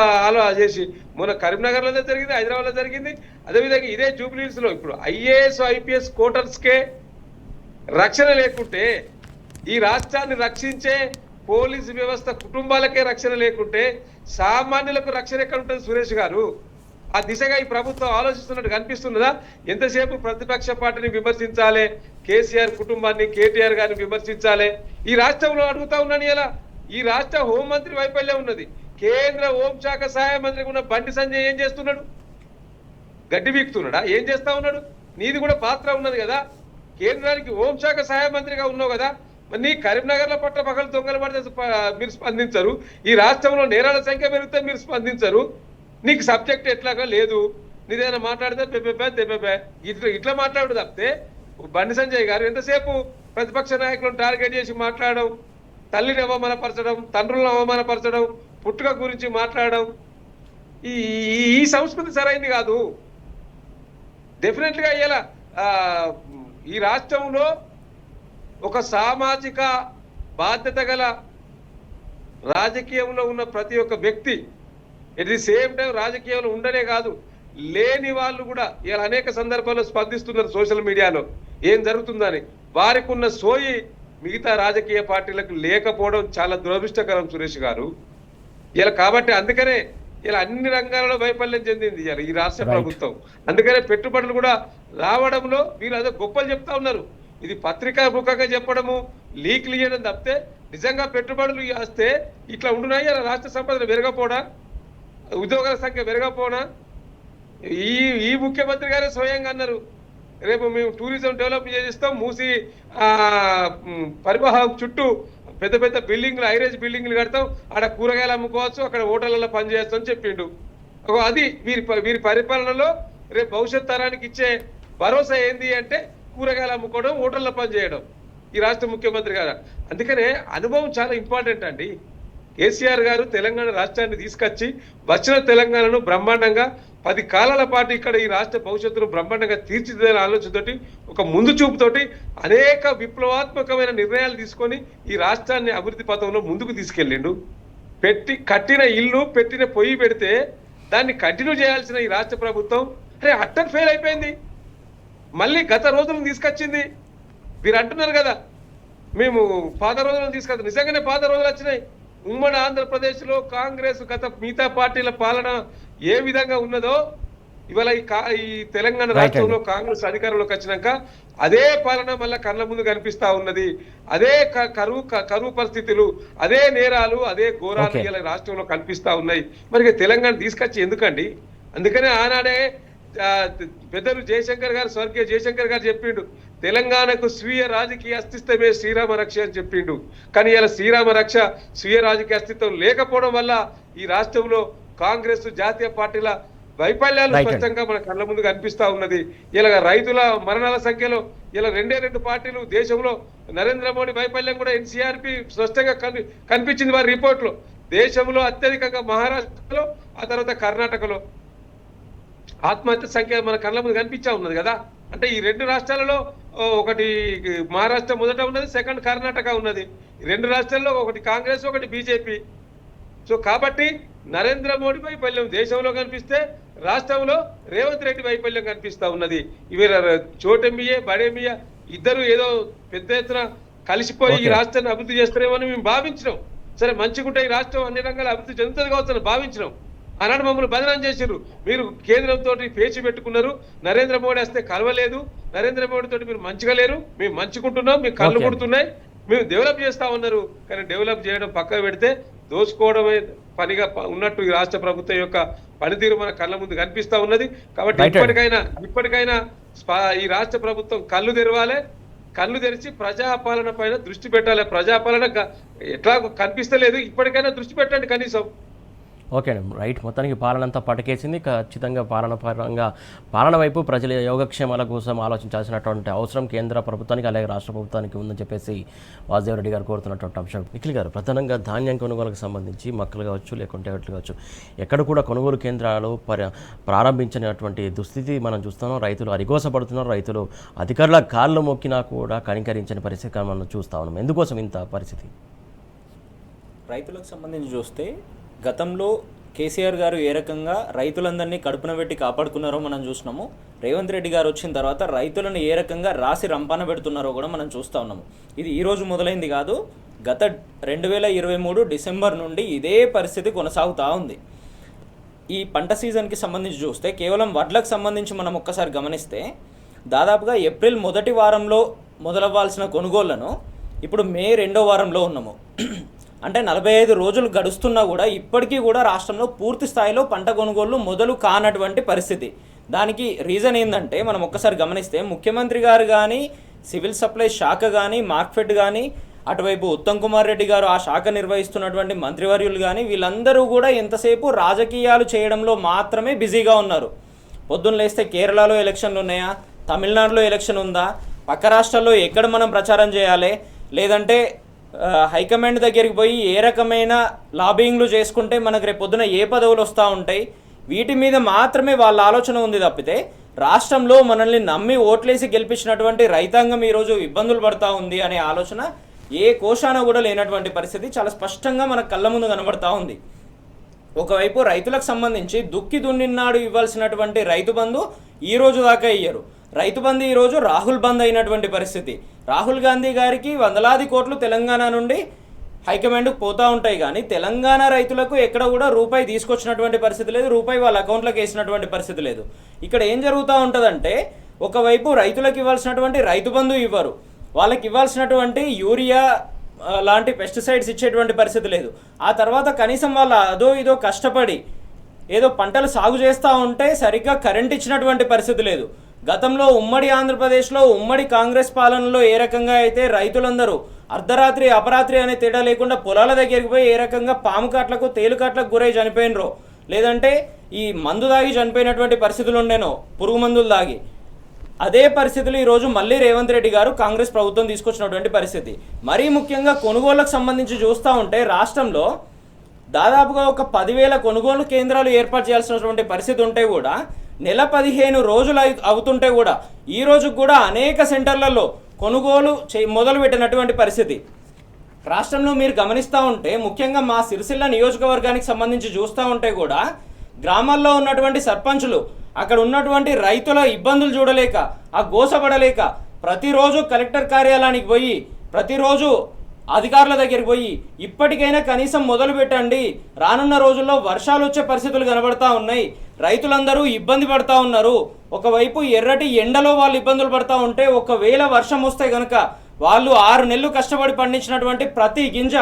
B: చేసి మొన్న కరీంనగర్లో జరిగింది, హైదరాబాద్లో జరిగింది. అదేవిధంగా ఇదే జూబ్లీహిల్స్ లో ఇప్పుడు ఐఏఎస్ ఐపీఎస్ కోటర్స్కే రక్షణ లేకుంటే, ఈ రాష్ట్రాన్ని రక్షించే పోలీసు వ్యవస్థ కుటుంబాలకే రక్షణ లేకుంటే సామాన్యులకు రక్షణ ఎక్కడ ఉంటుంది సురేష్ గారు? ఆ దిశగా ఈ ప్రభుత్వం ఆలోచిస్తున్నట్టు కనిపిస్తున్నదా? ఎంతసేపు ప్రతిపక్ష పార్టీని విమర్శించాలి, కేసీఆర్ కుటుంబాన్ని, కేటీఆర్ గారిని విమర్శించాలి. ఈ రాష్ట్రంలో అడుగుతా ఉన్నాను, ఇలా ఈ రాష్ట్ర హోంమంత్రి వైఫల్యం ఉన్నది. కేంద్ర హోంశాఖ సహాయ మంత్రిగా ఉన్న బండి సంజయ్ ఏం చేస్తున్నాడు? గడ్డి వీక్తున్నాడా? ఏం చేస్తా ఉన్నాడు? నీది కూడా పాత్ర ఉన్నది కదా. కేంద్రానికి హోంశాఖ సహాయ మంత్రిగా ఉన్నావు కదా. మరి నీ కరీంనగర్లో పట్ల పగలు దొంగలు పడితే మీరు స్పందించరు, ఈ రాష్ట్రంలో నేరాల సంఖ్య పెరిగితే మీరు స్పందించరు. నీకు సబ్జెక్ట్ ఎట్లాగా లేదు, నీదేమైనా మాట్లాడితే పెప్పే ఇట్లా మాట్లాడు తప్పితే బండి సంజయ్ గారు ఎంతసేపు ప్రతిపక్ష నాయకులను టార్గెట్ చేసి మాట్లాడడం, తల్లిని అవమానపరచడం, తండ్రులను అవమానపరచడం, పుట్టుక గురించి మాట్లాడడం, ఈ ఈ సంస్కృతి సరైంది కాదు. డెఫినెట్గా ఇలా ఈ రాష్ట్రంలో ఒక సామాజిక బాధ్యత గల రాజకీయంలో ఉన్న ప్రతి ఒక్క వ్యక్తి ఎట్ ది సేమ్ టైం రాజకీయంలో ఉండనే కాదు, లేని వాళ్ళు కూడా ఇలా అనేక సందర్భాల్లో స్పందిస్తున్నారు సోషల్ మీడియాలో ఏం జరుగుతుందని. వారికి ఉన్న సోయి మిగతా రాజకీయ పార్టీలకు లేకపోవడం చాలా దురదృష్టకరం సురేష్ గారు. ఇలా కాబట్టి అందుకనే ఇలా అన్ని రంగాలలో వైఫల్యం చెందింది ఇలా ఈ రాష్ట్ర ప్రభుత్వం. అందుకనే పెట్టుబడులు కూడా రావడంలో వీళ్ళు అదే గొప్పలు చెప్తా ఉన్నారు. ఇది పత్రికా ముఖంగా చెప్పడము, లీక్లు చేయడం తప్పితే నిజంగా పెట్టుబడులు వస్తే ఇట్లా ఉండున్నాయి. ఇలా రాష్ట్ర సంపదలు పెరగపోవడా, ఉద్యోగాల సంఖ్య పెరగపోవడా? ఈ ముఖ్యమంత్రి గారే స్వయంగా అన్నారు, రేపు మేము టూరిజం డెవలప్ చేస్తాం, మూసి పరివాహం చుట్టూ పెద్ద పెద్ద బిల్డింగ్లు, హైరేజ్ బిల్డింగ్లు కడతాం, ఆడ కూరగాయలు అమ్ముకోవచ్చు, అక్కడ హోటళ్లలో పనిచేయచ్చు అని చెప్పిండు. అది వీరి పరిపాలనలో రేపు భవిష్యత్ తరానికి ఇచ్చే భరోసా ఏంది అంటే కూరగాయలు అమ్ముకోవడం, హోటల్లో పనిచేయడం ఈ రాష్ట్ర ముఖ్యమంత్రి గారు. అందుకనే అనుభవం చాలా ఇంపార్టెంట్ అండి. కేసీఆర్ గారు తెలంగాణ రాష్ట్రాన్ని తీసుకొచ్చి వచ్చిన తెలంగాణను బ్రహ్మాండంగా 10 కాలాల పాటు ఇక్కడ ఈ రాష్ట్ర భవిష్యత్తును బ్రహ్మాండంగా తీర్చిదిద్దే ఆలోచనతోటి, ఒక ముందు చూపుతోటి అనేక విప్లవాత్మకమైన నిర్ణయాలు తీసుకొని ఈ రాష్ట్రాన్ని అభివృద్ధి పథంలో ముందుకు తీసుకెళ్ళిండు. కట్టిన ఇల్లు, పెట్టిన పొయ్యి పెడితే దాన్ని కంటిన్యూ చేయాల్సిన ఈ రాష్ట్ర ప్రభుత్వం అట్టర్ ఫెయిల్ అయిపోయింది. మళ్ళీ గత రోజులను తీసుకొచ్చింది. మీరు అంటున్నారు కదా మేము పాత రోజులను తీసుకొచ్చాం, నిజంగానే పాత రోజులు వచ్చినాయి. ఉమ్మడి ఆంధ్రప్రదేశ్లో కాంగ్రెస్ గత మిగతా పార్టీల పాలన ఏ విధంగా ఉన్నదో ఇవాళ ఈ తెలంగాణ రాష్ట్రంలో కాంగ్రెస్ అధికారంలోకి వచ్చినాక అదే పాలన మళ్ళీ కళ్ళ ముందు కనిపిస్తా ఉన్నది. అదే కరువు పరిస్థితులు, అదే నేరాలు, అదే ఘోరాలు ఇలా రాష్ట్రంలో కనిపిస్తా ఉన్నాయి. మరి తెలంగాణ తీసుకొచ్చి ఎందుకండి? అందుకనే ఆనాడే పెద్దలు జయశంకర్ గారు, స్వర్గీయ జయశంకర్ గారు చెప్పిండు, తెలంగాణకు స్వీయ రాజకీయ అస్తిత్వమే శ్రీరామ రక్ష అని చెప్పిండు. కానీ ఇలా శ్రీరామ రక్ష, స్వీయ రాజకీయ అస్తిత్వం లేకపోవడం వల్ల ఈ రాష్ట్రంలో కాంగ్రెస్, జాతీయ పార్టీల వైఫల్యాలు స్పష్టంగా మన కళ్ళ ముందు కనిపిస్తా ఉన్నది. ఇలా రైతుల మరణాల సంఖ్యలో ఇలా 2 పార్టీలు దేశంలో, నరేంద్ర మోడీ వైఫల్యం కూడా ఎన్సీఆర్పి స్పష్టంగా కనిపించింది వారి రిపోర్ట్లో. దేశంలో అత్యధికంగా మహారాష్ట్రలో, ఆ తర్వాత కర్ణాటకలో ఆత్మహత్య సంఖ్య మన కళ్ళ ముందు కనిపించా ఉన్నది కదా. అంటే ఈ 2 రాష్ట్రాలలో ఒకటి మహారాష్ట్ర మొదట ఉన్నది, సెకండ్ కర్ణాటక ఉన్నది. 2 రాష్ట్రాల్లో ఒకటి కాంగ్రెస్, ఒకటి బీజేపీ. సో కాబట్టి నరేంద్ర మోడీ వైఫల్యం దేశంలో కనిపిస్తే రాష్ట్రంలో రేవంత్ రెడ్డి వైఫల్యం కనిపిస్తా ఉన్నది. ఇవి చోటెమ్మియే బడేమియా ఇద్దరు ఏదో పెద్ద ఎత్తున కలిసిపోయి ఈ రాష్ట్రాన్ని అభివృద్ధి చేస్తారేమని మేము భావించినాం. సరే మంచిగుంటే ఈ రాష్ట్రం అన్ని రంగాలు అభివృద్ధి చెందుతుంది కావచ్చని భావించినాం. ఆనాడు మమ్మల్ని బదనాం చేశారు. మీరు కేంద్రంతో పేచి పెట్టుకున్నారు, నరేంద్ర మోడీ వస్తే కలవలేదు, నరేంద్ర మోడీ తోటి మీరు మంచిగా లేరు, మేము మంచుకుంటున్నాం, మీకు కళ్ళు కొడుతున్నాయి, మేము డెవలప్ చేస్తా ఉన్నారు. కానీ డెవలప్ చేయడం పక్కన పెడితే దోచుకోవడమే పనిగా ఉన్నట్టు ఈ రాష్ట్ర ప్రభుత్వం యొక్క పనితీరు మన కళ్ళ ముందు కనిపిస్తా ఉన్నది. కాబట్టి ఇప్పటికైనా ఈ రాష్ట్ర ప్రభుత్వం కళ్ళు తెరవాలి, కళ్ళు తెరిచి ప్రజాపాలన పైన దృష్టి పెట్టాలి. ప్రజాపాలన ఎట్లా కనిపిస్తలేదు, ఇప్పటికైనా దృష్టి పెట్టండి కనీసం.
A: ఓకే అండి, రైట్. మొత్తానికి పాలన అంతా పటకేసింది. ఖచ్చితంగా పాలన వైపు ప్రజల యోగక్షేమాల కోసం ఆలోచించాల్సినటువంటి అవసరం కేంద్ర ప్రభుత్వానికి అలాగే రాష్ట్ర ప్రభుత్వానికి ఉందని చెప్పేసి వాసుదేవరెడ్డి గారు కోరుతున్నటువంటి అంశం. నిఖిల్ గారు, ప్రధానంగా ధాన్యం కొనుగోలుకు సంబంధించి మక్కలు కావచ్చు, లేకుంటే ఎట్లు కావచ్చు, ఎక్కడ కూడా కొనుగోలు కేంద్రాలు ప్రారంభించినటువంటి దుస్థితి మనం చూస్తున్నాం. రైతులు అరిగోసపడుతున్నారు, రైతులు అధికారుల కాళ్ళు మొక్కినా కూడా కనికరించని పరిస్థితి మనం చూస్తా ఉన్నాం. ఎందుకోసం ఇంత పరిస్థితి?
C: రైతులకు సంబంధించి చూస్తే గతంలో కేసీఆర్ గారు ఏ రకంగా రైతులందరినీ కడుపున పెట్టి కాపాడుకున్నారో మనం చూసినాము. రేవంత్ రెడ్డి గారు వచ్చిన తర్వాత రైతులను ఏ రకంగా రాసి రంపాన పెడుతున్నారో కూడా మనం చూస్తూ ఉన్నాము. ఇది ఈరోజు మొదలైంది కాదు, గత 2023 డిసెంబర్ నుండి ఇదే పరిస్థితి కొనసాగుతూ ఉంది. ఈ పంట సీజన్కి సంబంధించి చూస్తే కేవలం వడ్లకు సంబంధించి మనం ఒక్కసారి గమనిస్తే దాదాపుగా ఏప్రిల్ మొదటి వారంలో మొదలవ్వాల్సిన కొనుగోళ్లను ఇప్పుడు మే 2వ వారంలో ఉన్నాము. అంటే 45 రోజులు గడుస్తున్నా కూడా ఇప్పటికీ కూడా రాష్ట్రంలో పూర్తి స్థాయిలో పంట కొనుగోళ్లు మొదలు కానటువంటి పరిస్థితి. దానికి రీజన్ ఏంటంటే మనం ఒక్కసారి గమనిస్తే ముఖ్యమంత్రి గారు కానీ, సివిల్ సప్లై శాఖ కానీ, మార్క్ఫెడ్ కానీ, అటువైపు ఉత్తమ్ కుమార్ రెడ్డి గారు ఆ శాఖ నిర్వహిస్తున్నటువంటి మంత్రివర్యులు కానీ వీళ్ళందరూ కూడా ఎంతసేపు రాజకీయాలు చేయడంలో మాత్రమే బిజీగా ఉన్నారు. పొద్దున్న లేస్తే కేరళలో ఎలక్షన్లు ఉన్నాయా, తమిళనాడులో ఎలక్షన్ ఉందా, పక్క రాష్ట్రాల్లో ఎక్కడ మనం ప్రచారం చేయాలి, లేదంటే హైకమాండ్ దగ్గరికి పోయి ఏ రకమైన లాబింగ్లు చేసుకుంటే మనకు రేపు పొద్దున ఏ పదవులు వస్తూ ఉంటాయి, వీటి మీద మాత్రమే వాళ్ళ ఆలోచన ఉంది తప్పితే రాష్ట్రంలో మనల్ని నమ్మి ఓట్లేసి గెలిపించినటువంటి రైతాంగం ఈరోజు ఇబ్బందులు పడుతూ ఉంది అనే ఆలోచన ఏ కోశాన కూడా లేనటువంటి పరిస్థితి చాలా స్పష్టంగా మన కళ్ళ ముందు కనబడతా ఉంది. ఒకవైపు రైతులకు సంబంధించి దుక్కి దున్నినాడు ఇవ్వాల్సినటువంటి రైతు బంధు ఈ రోజు దాకా ఇయ్యరు. రైతు బంధు ఈరోజు రాహుల్ బంద్ అయినటువంటి పరిస్థితి. రాహుల్ గాంధీ గారికి వందలాది కోట్లు తెలంగాణ నుండి హైకమాండ్కు పోతూ ఉంటాయి, కానీ తెలంగాణ రైతులకు ఎక్కడ కూడా రూపాయి తీసుకొచ్చినటువంటి పరిస్థితి లేదు, రూపాయి వాళ్ళ అకౌంట్లోకి వేసినటువంటి పరిస్థితి లేదు. ఇక్కడ ఏం జరుగుతూ ఉంటుందంటే ఒకవైపు రైతులకు ఇవ్వాల్సినటువంటి రైతు బంధు ఇవ్వరు, వాళ్ళకి ఇవ్వాల్సినటువంటి యూరియా లాంటి పెస్టిసైడ్స్ ఇచ్చేటువంటి పరిస్థితి లేదు. ఆ తర్వాత కనీసం వాళ్ళ అదో ఇదో కష్టపడి ఏదో పంటలు సాగు చేస్తూ ఉంటే సరిగ్గా కరెంట్ ఇచ్చినటువంటి పరిస్థితి లేదు. గతంలో ఉమ్మడి ఆంధ్రప్రదేశ్లో ఉమ్మడి కాంగ్రెస్ పాలనలో ఏ రకంగా అయితే రైతులందరూ అర్ధరాత్రి అపరాత్రి అనే తేడా లేకుండా పొలాల దగ్గరికి పోయి ఏ రకంగా పాము కాట్లకు తేలుకాట్లకు గురై చనిపోయినరో, లేదంటే ఈ మందు దాగి చనిపోయినటువంటి పరిస్థితులు ఉండేనో, పురుగు మందులు దాగి, అదే పరిస్థితులు ఈరోజు మళ్ళీ రేవంత్ రెడ్డి గారు కాంగ్రెస్ ప్రభుత్వం తీసుకొచ్చినటువంటి పరిస్థితి. మరీ ముఖ్యంగా కొనుగోళ్లకు సంబంధించి చూస్తూ ఉంటే రాష్ట్రంలో దాదాపుగా ఒక 10,000 కొనుగోలు కేంద్రాలు ఏర్పాటు చేయాల్సినటువంటి పరిస్థితి ఉంటే కూడా నెల 15 రోజులు అవుతుంటే కూడా ఈ రోజు కూడా అనేక సెంటర్లలో కొనుగోలు మొదలుపెట్టినటువంటి పరిస్థితి రాష్ట్రంలో మీరు గమనిస్తూ ఉంటే, ముఖ్యంగా మా సిరిసిల్ల నియోజకవర్గానికి సంబంధించి చూస్తూ ఉంటే కూడా గ్రామాల్లో ఉన్నటువంటి సర్పంచులు అక్కడ ఉన్నటువంటి రైతుల ఇబ్బందులు చూడలేక, ఆ గోసపడలేక ప్రతిరోజు కలెక్టర్ కార్యాలయానికి పోయి ప్రతిరోజు అధికారుల దగ్గరికి పోయి ఇప్పటికైనా కనీసం మొదలు పెట్టండి, రానున్న రోజుల్లో వర్షాలు వచ్చే పరిస్థితులు కనబడతా ఉన్నాయి, రైతులందరూ ఇబ్బంది పడతా ఉన్నారు. ఒకవైపు ఎర్రటి ఎండలో వాళ్ళు ఇబ్బందులు పడతా ఉంటే ఒకవేళ వర్షం వస్తే కనుక వాళ్ళు 6 నెలలు కష్టపడి పండించినటువంటి ప్రతి గింజ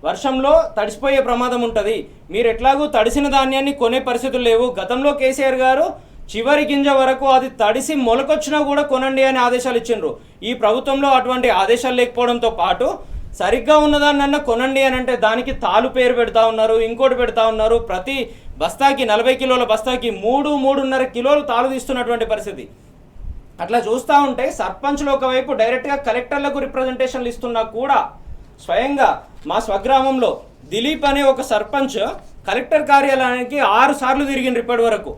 C: వర్షంలో తడిసిపోయే ప్రమాదం ఉంటుంది. మీరు ఎట్లాగూ తడిసిన ధాన్యాన్ని కొనే పరిస్థితులు లేవు. గతంలో కేసీఆర్ గారు చివరి గింజ వరకు అది తడిసి మొలకొచ్చినా కూడా కొనండి అని ఆదేశాలు ఇచ్చిండ్రు. ఈ ప్రభుత్వంలో అటువంటి ఆదేశాలు లేకపోవడంతో పాటు సరిగ్గా ఉన్నదాన్నన్నా కొనండి అని అంటే దానికి తాలు పేరు పెడతా ఉన్నారు, ఇంకోటి పెడతా ఉన్నారు. ప్రతి బస్తాకి 40 కిలోల బస్తాకి 3-3.5 కిలోలు తాలు తీస్తున్నటువంటి పరిస్థితి. అట్లా చూస్తూ ఉంటే సర్పంచ్లు ఒకవైపు డైరెక్ట్గా కలెక్టర్లకు రిప్రజెంటేషన్లు ఇస్తున్నా కూడా స్వయంగా మా స్వగ్రామంలో దిలీప్ అనే ఒక సర్పంచ్ కలెక్టర్ కార్యాలయానికి 6 సార్లు తిరిగిండ్రు ఇప్పటి వరకు.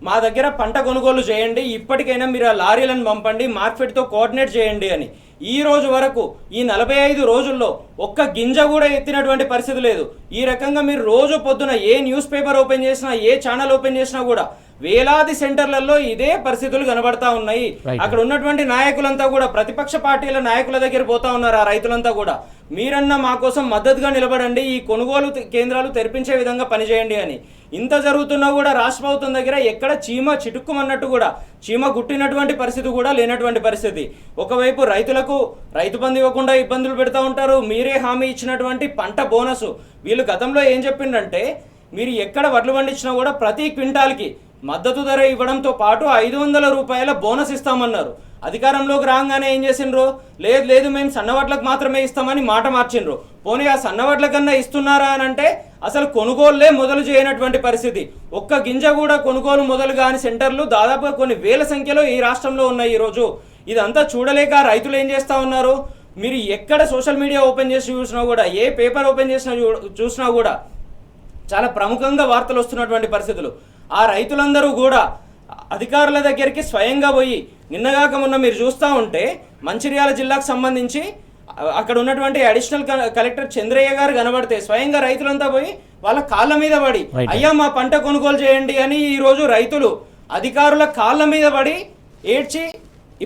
C: మా దగ్గర పంట కొనుగోలు చేయండి, ఇప్పటికైనా మీరు ఆ లారీలను పంపండి, మార్కెట్తో కోఆర్డినేట్ చేయండి అని. ఈ రోజు వరకు ఈ 45 రోజుల్లో ఒక్క గింజ కూడా ఎత్తినటువంటి పరిస్థితి లేదు. ఈ రకంగా మీరు రోజు పొద్దున ఏ న్యూస్ పేపర్ ఓపెన్ చేసినా, ఏ ఛానల్ ఓపెన్ చేసినా కూడా వేలాది సెంటర్లలో ఇదే పరిస్థితులు కనబడతా ఉన్నాయి. అక్కడ ఉన్నటువంటి నాయకులంతా కూడా ప్రతిపక్ష పార్టీల నాయకుల దగ్గర పోతా ఉన్నారు. ఆ రైతులంతా కూడా మీరన్నా మా కోసం మద్దతుగా నిలబడండి, ఈ కొనుగోలు కేంద్రాలు తెరిపించే విధంగా పనిచేయండి అని. ఇంత జరుగుతున్నా కూడా రాష్ట్ర ప్రభుత్వం దగ్గర ఎక్కడ చీమ చిటుక్కుమన్నట్టు కూడా చీమ గుట్టినటువంటి పరిస్థితి కూడా లేనటువంటి పరిస్థితి. ఒకవైపు రైతులకు రైతు బంధు ఇవ్వకుండా ఇబ్బందులు పెడతా ఉంటారు. మీరే హామీ ఇచ్చినటువంటి పంట బోనసు, వీళ్ళు గతంలో ఏం చెప్పిందంటే మీరు ఎక్కడ వడ్లు పండించినా కూడా ప్రతి క్వింటాల్కి మద్దతు ధర ఇవ్వడంతో పాటు 500 రూపాయల బోనస్ ఇస్తామన్నారు. అధికారంలోకి రాగానే ఏం చేసిండ్రు, లేదు మేము సన్నవడ్లకు మాత్రమే ఇస్తామని మాట మార్చిండ్రు. పోనీ ఆ సన్నవడ్ల కన్నా ఇస్తున్నారా అని అంటే అసలు కొనుగోలులే మొదలు చేయనటువంటి పరిస్థితి. ఒక్క గింజ కూడా కొనుగోలు మొదలు కాని సెంటర్లు దాదాపు కొన్ని వేల సంఖ్యలో ఈ రాష్ట్రంలో ఉన్నాయి ఈరోజు. ఇదంతా చూడలేక రైతులు ఏం చేస్తూ ఉన్నారు, మీరు ఎక్కడ సోషల్ మీడియా ఓపెన్ చేసి చూసినా కూడా, ఏ పేపర్ ఓపెన్ చేసినా చూసినా కూడా చాలా ప్రముఖంగా వార్తలు వస్తున్నటువంటి పరిస్థితులు. ఆ రైతులందరూ కూడా అధికారుల దగ్గరికి స్వయంగా పోయి నిన్నగాక మొన్న మీరు చూస్తూ ఉంటే మంచిర్యాల జిల్లాకు సంబంధించి అక్కడ ఉన్నటువంటి అడిషనల్ కలెక్టర్ చంద్రయ్య గారు కనబడితే స్వయంగా రైతులంతా పోయి వాళ్ళ కాళ్ళ మీద పడి అయ్యా మా పంట కొనుగోలు చేయండి అని ఈరోజు రైతులు అధికారుల కాళ్ళ మీద పడి ఏడ్చి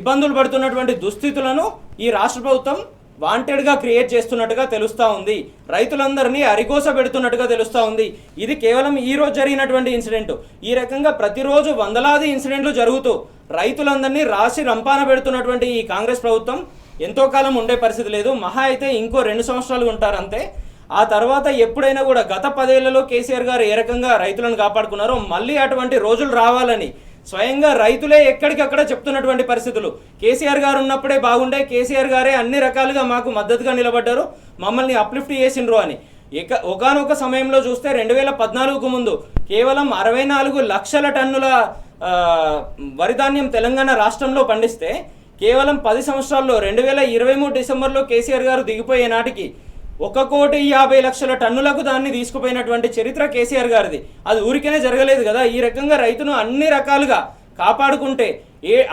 C: ఇబ్బందులు పడుతున్నటువంటి దుస్థితులను ఈ రాష్ట్ర ప్రభుత్వం వాంటెడ్గా క్రియేట్ చేస్తున్నట్టుగా తెలుస్తూ ఉంది. రైతులందరినీ అరిగోస పెడుతున్నట్టుగా తెలుస్తూ ఉంది. ఇది కేవలం ఈ రోజు జరిగినటువంటి ఇన్సిడెంట్. ఈ రకంగా ప్రతిరోజు వందలాది ఇన్సిడెంట్లు జరుగుతూ రైతులందరినీ రాసి రంపాన పెడుతున్నటువంటి ఈ కాంగ్రెస్ ప్రభుత్వం ఎంతో కాలం ఉండే పరిస్థితి లేదు. మహా అయితే ఇంకో 2 సంవత్సరాలు ఉంటారు అంతే. ఆ తర్వాత ఎప్పుడైనా కూడా గత 10 ఏళ్లలో కేసీఆర్ గారు ఏ రకంగా రైతులను కాపాడుకున్నారో మళ్ళీ అటువంటి రోజులు రావాలని స్వయంగా రైతులే ఎక్కడికక్కడ చెప్తున్నటువంటి పరిస్థితులు. కేసీఆర్ గారు ఉన్నప్పుడే బాగుండే, కేసీఆర్ గారే అన్ని రకాలుగా మాకు మద్దతుగా నిలబడ్డారు, మమ్మల్ని అప్లిఫ్ట్ చేసిండ్రు అని. ఒకానొక సమయంలో చూస్తే 2014కు ముందు కేవలం 64 లక్షల టన్నుల వరి ధాన్యం తెలంగాణ రాష్ట్రంలో పండిస్తే కేవలం 10 సంవత్సరాల్లో 2023 డిసెంబర్లో కేసీఆర్ గారు దిగిపోయే నాటికి 1,50,00,000 టన్నులకు దాన్ని తీసుకుపోయినటువంటి చరిత్ర కేసీఆర్ గారిది. అది ఊరికేనే జరగలేదు కదా. ఈ రకంగా రైతును అన్ని రకాలుగా కాపాడుకుంటే,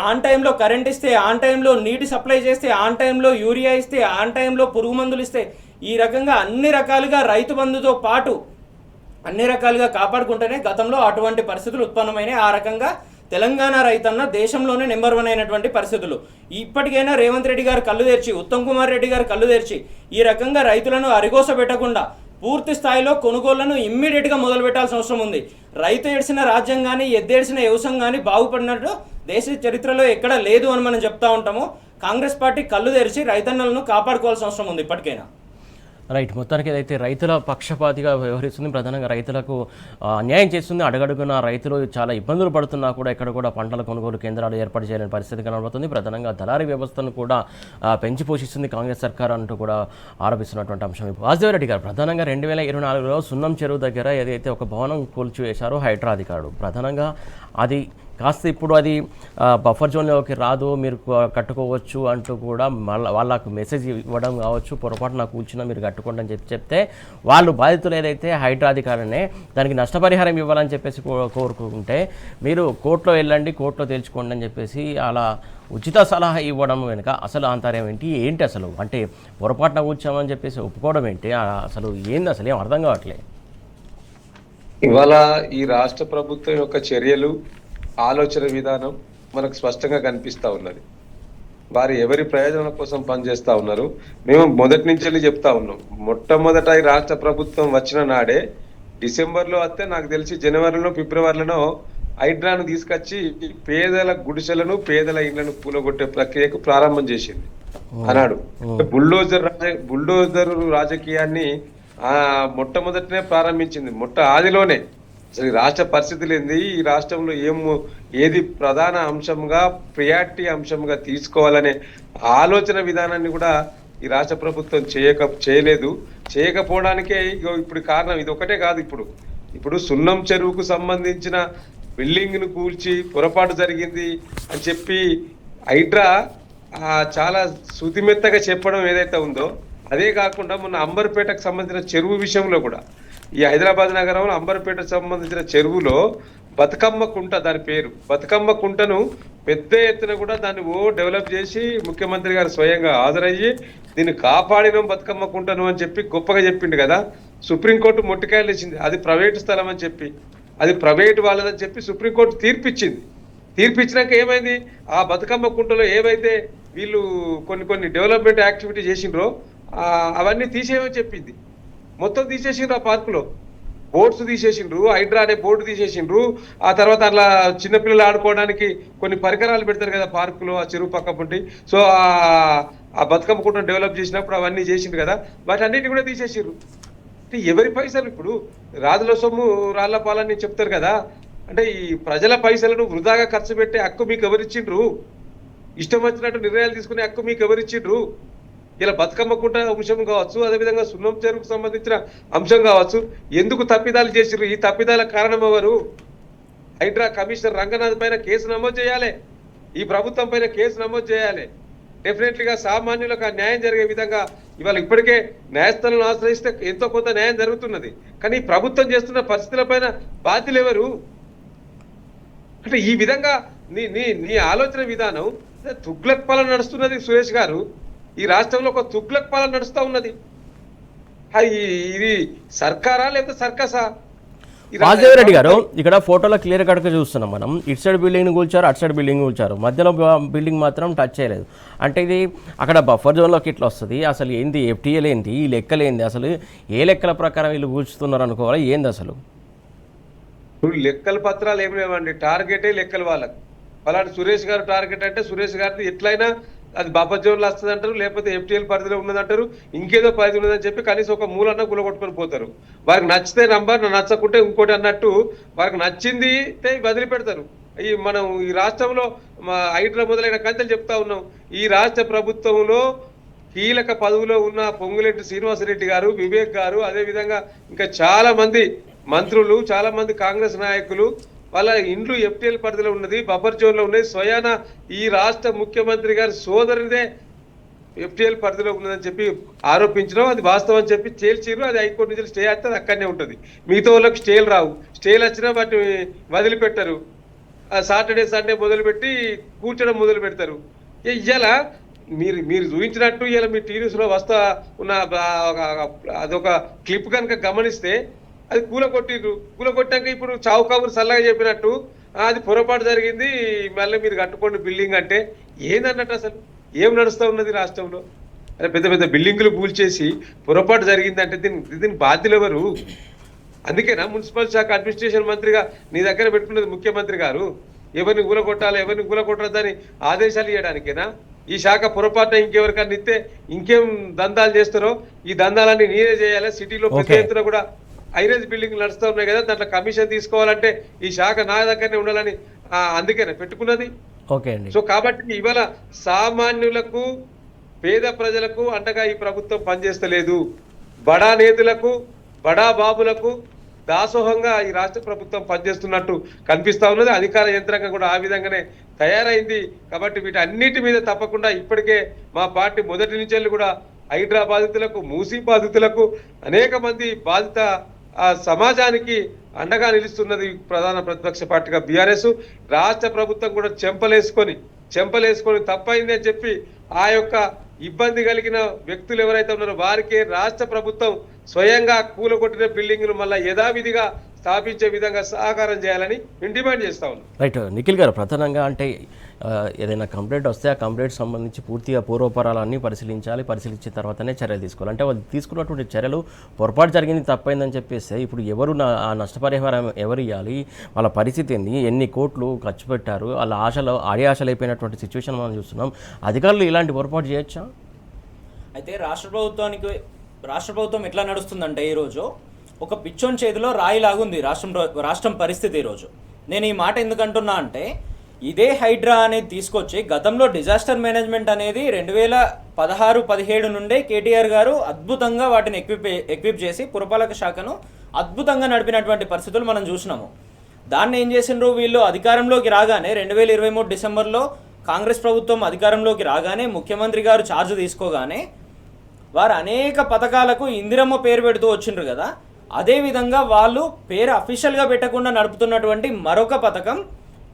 C: ఆన్ టైంలో కరెంట్ ఇస్తే, ఆన్ టైంలో నీటి సప్లై చేస్తే, ఆన్ టైంలో యూరియా ఇస్తే, ఆన్ టైంలో పురుగు మందులు ఇస్తే, ఈ రకంగా అన్ని రకాలుగా రైతు బంధుతో పాటు అన్ని రకాలుగా కాపాడుకుంటేనే గతంలో అటువంటి పరిస్థితులు ఉత్పన్నమైనాయి. ఆ రకంగా తెలంగాణ రైతన్న దేశంలోనే నెంబర్ 1 అయినటువంటి పరిస్థితులు. ఇప్పటికైనా రేవంత్ రెడ్డి గారు కళ్ళు తెరిచి, ఉత్తమ్ కుమార్ రెడ్డి గారు కళ్ళు తెరిచి ఈ రకంగా రైతులను అరిగోస పెట్టకుండా పూర్తి స్థాయిలో కొనుగోళ్లను ఇమ్మీడియట్గా మొదలు పెట్టాల్సిన అవసరం ఉంది. రైతు ఏడ్చిన రాజ్యం కానీ, ఎద్దేడ్చిన వ్యవసాయం కానీ బాగుపడినట్టు దేశ చరిత్రలో ఎక్కడ లేదు అని మనం చెప్తా ఉంటాము. కాంగ్రెస్ పార్టీ కళ్ళు తెరిచి రైతన్నలను కాపాడుకోవాల్సిన అవసరం ఉంది ఇప్పటికైనా.
A: రైట్, మొత్తానికి ఏదైతే రైతుల పక్షపాతిగా వ్యవహరిస్తుంది, ప్రధానంగా రైతులకు అన్యాయం చేస్తుంది. అడుగడుగున రైతులు చాలా ఇబ్బందులు పడుతున్నా కూడా ఎక్కడ కూడా పంటల కొనుగోలు కేంద్రాలు ఏర్పాటు చేయలేని పరిస్థితి కనబడుతుంది. ప్రధానంగా దళారీ వ్యవస్థను కూడా పెంచి పోషిస్తుంది కాంగ్రెస్ సర్కార్ అంటూ కూడా ఆరోపిస్తున్నటువంటి అంశం. వాసుదేవరెడ్డి గారు, ప్రధానంగా 2024లో సున్నం చెరువు దగ్గర ఏదైతే ఒక భవనం కూల్చివేశారో హైడ్రా అధికారులు, ప్రధానంగా అది కాస్త ఇప్పుడు అది బఫర్ జోన్లోకి రాదు, మీరు కట్టుకోవచ్చు అంటూ కూడా వాళ్ళకు మెసేజ్ ఇవ్వడం కావచ్చు, పొరపాటున కూల్చినా మీరు కట్టుకోండి అని చెప్తే వాళ్ళు బాధితులు ఏదైతే హైడ్రా అధికారులనే దానికి నష్టపరిహారం ఇవ్వాలని చెప్పేసి కోరుకుంటే మీరు కోర్టులో వెళ్ళండి, కోర్టులో తేల్చుకోండి అని చెప్పేసి అలా ఉచిత సలహా ఇవ్వడం వెనుక అసలు ఆంతర్యం ఏంటి అసలు? అంటే పొరపాటున కూర్చామని చెప్పేసి ఒప్పుకోవడం ఏంటి అసలు? ఏంది అసలు? ఏం అర్థం కావట్లేదు.
B: ఇవాళ ఈ రాష్ట్ర ప్రభుత్వం యొక్క చర్యలు, ఆలోచన విధానం మనకు స్పష్టంగా కనిపిస్తూ ఉన్నది. వారు ఎవరి ప్రయోజనం కోసం పనిచేస్తూ ఉన్నారు. మేము మొదటి నుంచి చెప్తా ఉన్నాం. మొట్టమొదట ఈ రాష్ట్ర ప్రభుత్వం వచ్చిన నాడే డిసెంబర్లో వస్తే నాకు తెలిసి జనవరిలో ఫిబ్రవరిలో హైడ్రాను తీసుకొచ్చి పేదల గుడిసెలను, పేదల ఇళ్లను కూలగొట్టే ప్రక్రియకు ప్రారంభం చేసింది అన్నాడు. బుల్డోజర్ రాజకీయాన్ని మొట్టమొదటినే ప్రారంభించింది. ఆదిలోనే అసలు ఈ రాష్ట్ర పరిస్థితులు ఏంది, ఈ రాష్ట్రంలో ఏది ప్రధాన అంశంగా, ప్రియారిటీ అంశంగా తీసుకోవాలనే ఆలోచన విధానాన్ని కూడా ఈ రాష్ట్ర ప్రభుత్వం చేయలేదు. చేయకపోవడానికే ఇప్పుడు కారణం ఇది ఒకటే కాదు. ఇప్పుడు సున్నం చెరువుకు సంబంధించిన బిల్డింగ్ ను కూల్చి పొరపాటు జరిగింది అని చెప్పి హైడ్రా చాలా శుతిమెత్తగా చెప్పడం ఏదైతే ఉందో, అదే కాకుండా మొన్న అంబర్పేటకు సంబంధించిన చెరువు విషయంలో కూడా, ఈ హైదరాబాద్ నగరంలో అంబర్పేటకు సంబంధించిన చెరువులో బతుకమ్మ కుంట, దాని పేరు బతుకమ్మ కుంటను పెద్ద ఎత్తున కూడా దాన్ని డెవలప్ చేసి ముఖ్యమంత్రి గారు స్వయంగా హాజరయ్యి దీన్ని కాపాడినం బతుకమ్మ కుంటను అని చెప్పి గొప్పగా చెప్పిండు కదా. సుప్రీంకోర్టు మొట్టికాయలు ఇచ్చింది. అది ప్రైవేటు స్థలం అని చెప్పి, అది ప్రైవేటు వాళ్ళదని చెప్పి సుప్రీంకోర్టు తీర్పిచ్చింది. తీర్పిచ్చినాక ఏమైంది, ఆ బతుకమ్మ కుంటలో ఏవైతే వీళ్ళు కొన్ని డెవలప్మెంట్ యాక్టివిటీ చేసిండ్రో అవన్నీ తీసేయమని చెప్పింది. మొత్తం తీసేసిండ్రు. ఆ పార్కులో బోర్డ్స్ తీసేసిండ్రు, హైడ్రా అనే బోర్డు తీసేసిండ్రు. ఆ తర్వాత అట్లా చిన్నపిల్లలు ఆడుకోవడానికి కొన్ని పరికరాలు పెడతారు కదా పార్కులో, ఆ చెరువు పక్క పుంటి. సో ఆ బతుకమ్మ కూడా డెవలప్ చేసినప్పుడు అవన్నీ చేసిండ్రు కదా, వాటి అన్నిటి కూడా తీసేసిండ్రు. అంటే ఎవరి పైసలు? ఇప్పుడు రాజుల సొమ్ము రాళ్ల పాలని చెప్తారు కదా. అంటే ఈ ప్రజల పైసలను వృధాగా ఖర్చు పెట్టే హక్కు మీకు ఎవరిచ్చిండ్రు? ఇష్టం వచ్చినట్టు నిర్ణయాలు తీసుకునే హక్కు మీకు ఎవరిచ్చిండ్రు? ఇలా బతుకమ్మ కుంట అంశం కావచ్చు, అదేవిధంగా సున్నం చెరువుకు సంబంధించిన అంశం కావచ్చు, ఎందుకు తప్పిదాలు చేసిర్రు? ఈ తప్పిదాల కారణం ఎవరు? హైడ్రా కమిషనర్ రంగనాథ్ పైన కేసు నమోదు చేయాలి, ఈ ప్రభుత్వం పైన కేసు నమోదు చేయాలి. డెఫినెట్లీగా సామాన్యులకు న్యాయం జరిగే విధంగా ఇవాళ ఇప్పటికే న్యాయస్థానాలను ఆశ్రయిస్తే ఎంతో కొంత న్యాయం జరుగుతున్నది. కానీ ప్రభుత్వం చేస్తున్న పరిస్థితుల పైన బాధ్యులు ఎవరు? అంటే ఈ విధంగా నీ ఆలోచన విధానం తుగ్లక్ పాలన నడుస్తున్నది సురేష్ గారు. ఈ రాష్ట్రంలో ఒక తుగ్లక్ పాలన నడుస్తూ ఉన్నది. ఇది సర్కారా లేకపోతే సర్కసా?
A: వాసుదేవరెడ్డి గారు, ఇక్కడ ఫోటోలో క్లియర్ కట్గా చూస్తున్నాం మనం. ఇటు సైడ్ బిల్డింగ్ కూల్చారు, అటు సైడ్ బిల్డింగ్ కూల్చారు, మధ్యలో బిల్డింగ్ మాత్రం టచ్ చేయలేదు. అంటే ఇది అక్కడ బఫర్ జోన్లోకి ఇట్లా వస్తుంది. అసలు ఏంది ఎఫ్టీఎల్ ఏంది, ఈ లెక్కలు ఏంది, అసలు ఏ లెక్కల ప్రకారం వీళ్ళు కూల్చుతున్నారు అనుకోవాలి? ఏంది అసలు?
B: లెక్కల పత్రాలు ఏమి లేవండి, టార్గెటే లెక్కలు వాళ్ళకు. అలాంటి సురేష్ గారు టార్గెట్ అంటే సురేష్ గారిది ఎట్లయినా అది బఫర్ జోన్లో వస్తుంది అంటారు, లేకపోతే ఎఫ్టీఎల్ పరిధిలో ఉన్నదంటారు, ఇంకేదో పరిధి ఉన్నదని చెప్పి కనీసం ఒక మూలన్నా గులగొట్టుకొని పోతారు. వారికి నచ్చితే నంబర్, నచ్చకుంటే ఇంకోటి అన్నట్టు వారికి నచ్చింది వదిలిపెడతారు. మనం ఈ రాష్ట్రంలో హైడ్రా మొదలైన కంచెలు చెప్తా ఉన్నాం. ఈ రాష్ట్ర ప్రభుత్వంలో కీలక పదవిలో ఉన్న పొంగులేటి శ్రీనివాసరెడ్డి గారు, వివేక్ గారు, అదేవిధంగా ఇంకా చాలా మంది మంత్రులు, చాలా మంది కాంగ్రెస్ నాయకులు వాళ్ళ ఇండ్లు ఎఫ్టీఎల్ పరిధిలో ఉన్నది, బఫర్ జోన్లో ఉన్నది. స్వయాన ఈ రాష్ట్ర ముఖ్యమంత్రి గారి సోదరుదే ఎఫ్టీఎల్ పరిధిలో ఉన్నదని చెప్పి ఆరోపించడం అది వాస్తవం అని చెప్పి తేల్చిరు. అది హైకోర్టు నుంచి స్టే అయితే అక్కడనే ఉంటుంది. మిగతా వాళ్ళకి స్టేలు రావు. స్టేలు వచ్చినా వాటిని వదిలిపెట్టరు. సాటర్డే సండే మొదలుపెట్టి కూర్చోడం మొదలు పెడతారు. ఇవాళ మీరు చూపించినట్టు ఇలా మీ టీవీస్లో వస్తా ఉన్న అదొక క్లిప్ కనుక గమనిస్తే అది కూలగొట్టిర్రు. కూలగొట్టాక ఇప్పుడు చావు కబురు సల్లగా చెప్పినట్టు అది పొరపాటు జరిగింది, మళ్ళీ మీరు కట్టుకోండి బిల్డింగ్ అంటే ఏందన్నట్టు అసలు ఏం నడుస్తూ ఉన్నది రాష్ట్రంలో? అరే పెద్ద పెద్ద బిల్డింగులు కూల్చేసి పొరపాటు జరిగిందంటే దీని బాధ్యులు ఎవరు? అందుకేనా మున్సిపల్ శాఖ అడ్మినిస్ట్రేషన్ మంత్రిగా నీ దగ్గర పెట్టుకున్నది ముఖ్యమంత్రి గారు? ఎవరిని కూలగొట్టాలి, ఎవరిని కూలగొట్టద్దని ఆదేశాలు ఇవ్వడానికేనా? ఈ శాఖ పొరపాటున ఇంకెవరికన్నా ఇస్తే ఇంకేం దందాలు చేస్తారో ఈ దందాలన్నీ నేనే చేయాలి. సిటీలో పెద్ద ఎత్తున కూడా ఐరేజ్ బిల్డింగ్ నడుస్తూ ఉన్నాయి కదా, దాంట్లో కమిషన్ తీసుకోవాలంటే ఈ శాఖ నా దగ్గరనే ఉండాలని అందుకేనా పెట్టుకున్నది.
A: ఓకే అండి.
B: సో కాబట్టి ఇవాళ సామాన్యులకు పేద ప్రజలకు అండగా ఈ ప్రభుత్వం పనిచేస్తలేదు. బడా నేతలకు బడా బాబులకు దాసోహంగా ఈ రాష్ట్ర ప్రభుత్వం పనిచేస్తున్నట్టు కనిపిస్తా ఉన్నది. అధికార యంత్రాంగం కూడా ఆ విధంగానే తయారైంది. కాబట్టి వీటన్నిటి మీద తప్పకుండా ఇప్పటికే మా పార్టీ మొదటి నుంచి కూడా హైడ్రా బాధితులకు, మూసీ బాధితులకు, అనేక మంది బాధిత సమాజానికి అండగా నిలుస్తున్నది ప్రధాన ప్రతిపక్ష పార్టీగా బీఆర్ఎస్. రాష్ట్ర ప్రభుత్వం కూడా చెంపలేసుకొని తప్పైంది అని చెప్పి ఆ యొక్క ఇబ్బంది కలిగిన వ్యక్తులు ఎవరైతే ఉన్నారో వారికే రాష్ట్ర ప్రభుత్వం స్వయంగా కూలగొట్టిన బిల్డింగ్ను మళ్ళీ యథావిధిగా స్థాపించే విధంగా సహకారం చేయాలని మేము డిమాండ్ చేస్తా ఉన్నాం.
A: రైట్ నిఖిల్ గారు, ప్రధానంగా అంటే ఏదైనా కంప్లైంట్ వస్తే ఆ కంప్లైంట్ సంబంధించి పూర్తిగా పూర్వపరాలన్నీ పరిశీలించిన తర్వాతనే చర్యలు తీసుకోవాలి. అంటే వాళ్ళు తీసుకున్నటువంటి చర్యలు పొరపాటు జరిగింది, తప్పైందని చెప్పేస్తే ఇప్పుడు ఎవరు ఆ నష్టపరిహారం ఎవరు ఇవ్వాలి, వాళ్ళ పరిస్థితి ఏంది, ఎన్ని కోట్లు ఖర్చు పెట్టారు, వాళ్ళ ఆశలు అయిపోయినటువంటి సిచ్యువేషన్ మనం చూస్తున్నాం. అధికారులు ఇలాంటి పొరపాటు చేయొచ్చా?
C: అయితే రాష్ట్ర ప్రభుత్వం ఎట్లా నడుస్తుందంటే ఈరోజు ఒక పిచ్చోన్ చేతిలో రాయి లాగుంది రాష్ట్రం పరిస్థితి. ఈరోజు నేను ఈ మాట ఎందుకంటున్నా అంటే ఇదే హైడ్రా అనేది తీసుకొచ్చి గతంలో డిజాస్టర్ మేనేజ్మెంట్ అనేది 2016-17 నుండే కేటీఆర్ గారు అద్భుతంగా వాటిని ఎక్విప్ చేసి పురపాలక శాఖను అద్భుతంగా నడిపినటువంటి పరిస్థితులు మనం చూసినాము. దాన్ని ఏం చేసిండ్రు వీళ్ళు అధికారంలోకి రాగానే 2023 డిసెంబర్లో కాంగ్రెస్ ప్రభుత్వం అధికారంలోకి రాగానే ముఖ్యమంత్రి గారు ఛార్జ్ తీసుకోగానే వారు అనేక పథకాలకు ఇందిరమ్మ పేరు పెడుతూ వచ్చిండ్రు కదా. అదేవిధంగా వాళ్ళు పేరు అఫీషియల్గా పెట్టకుండా నడుపుతున్నటువంటి మరొక పథకం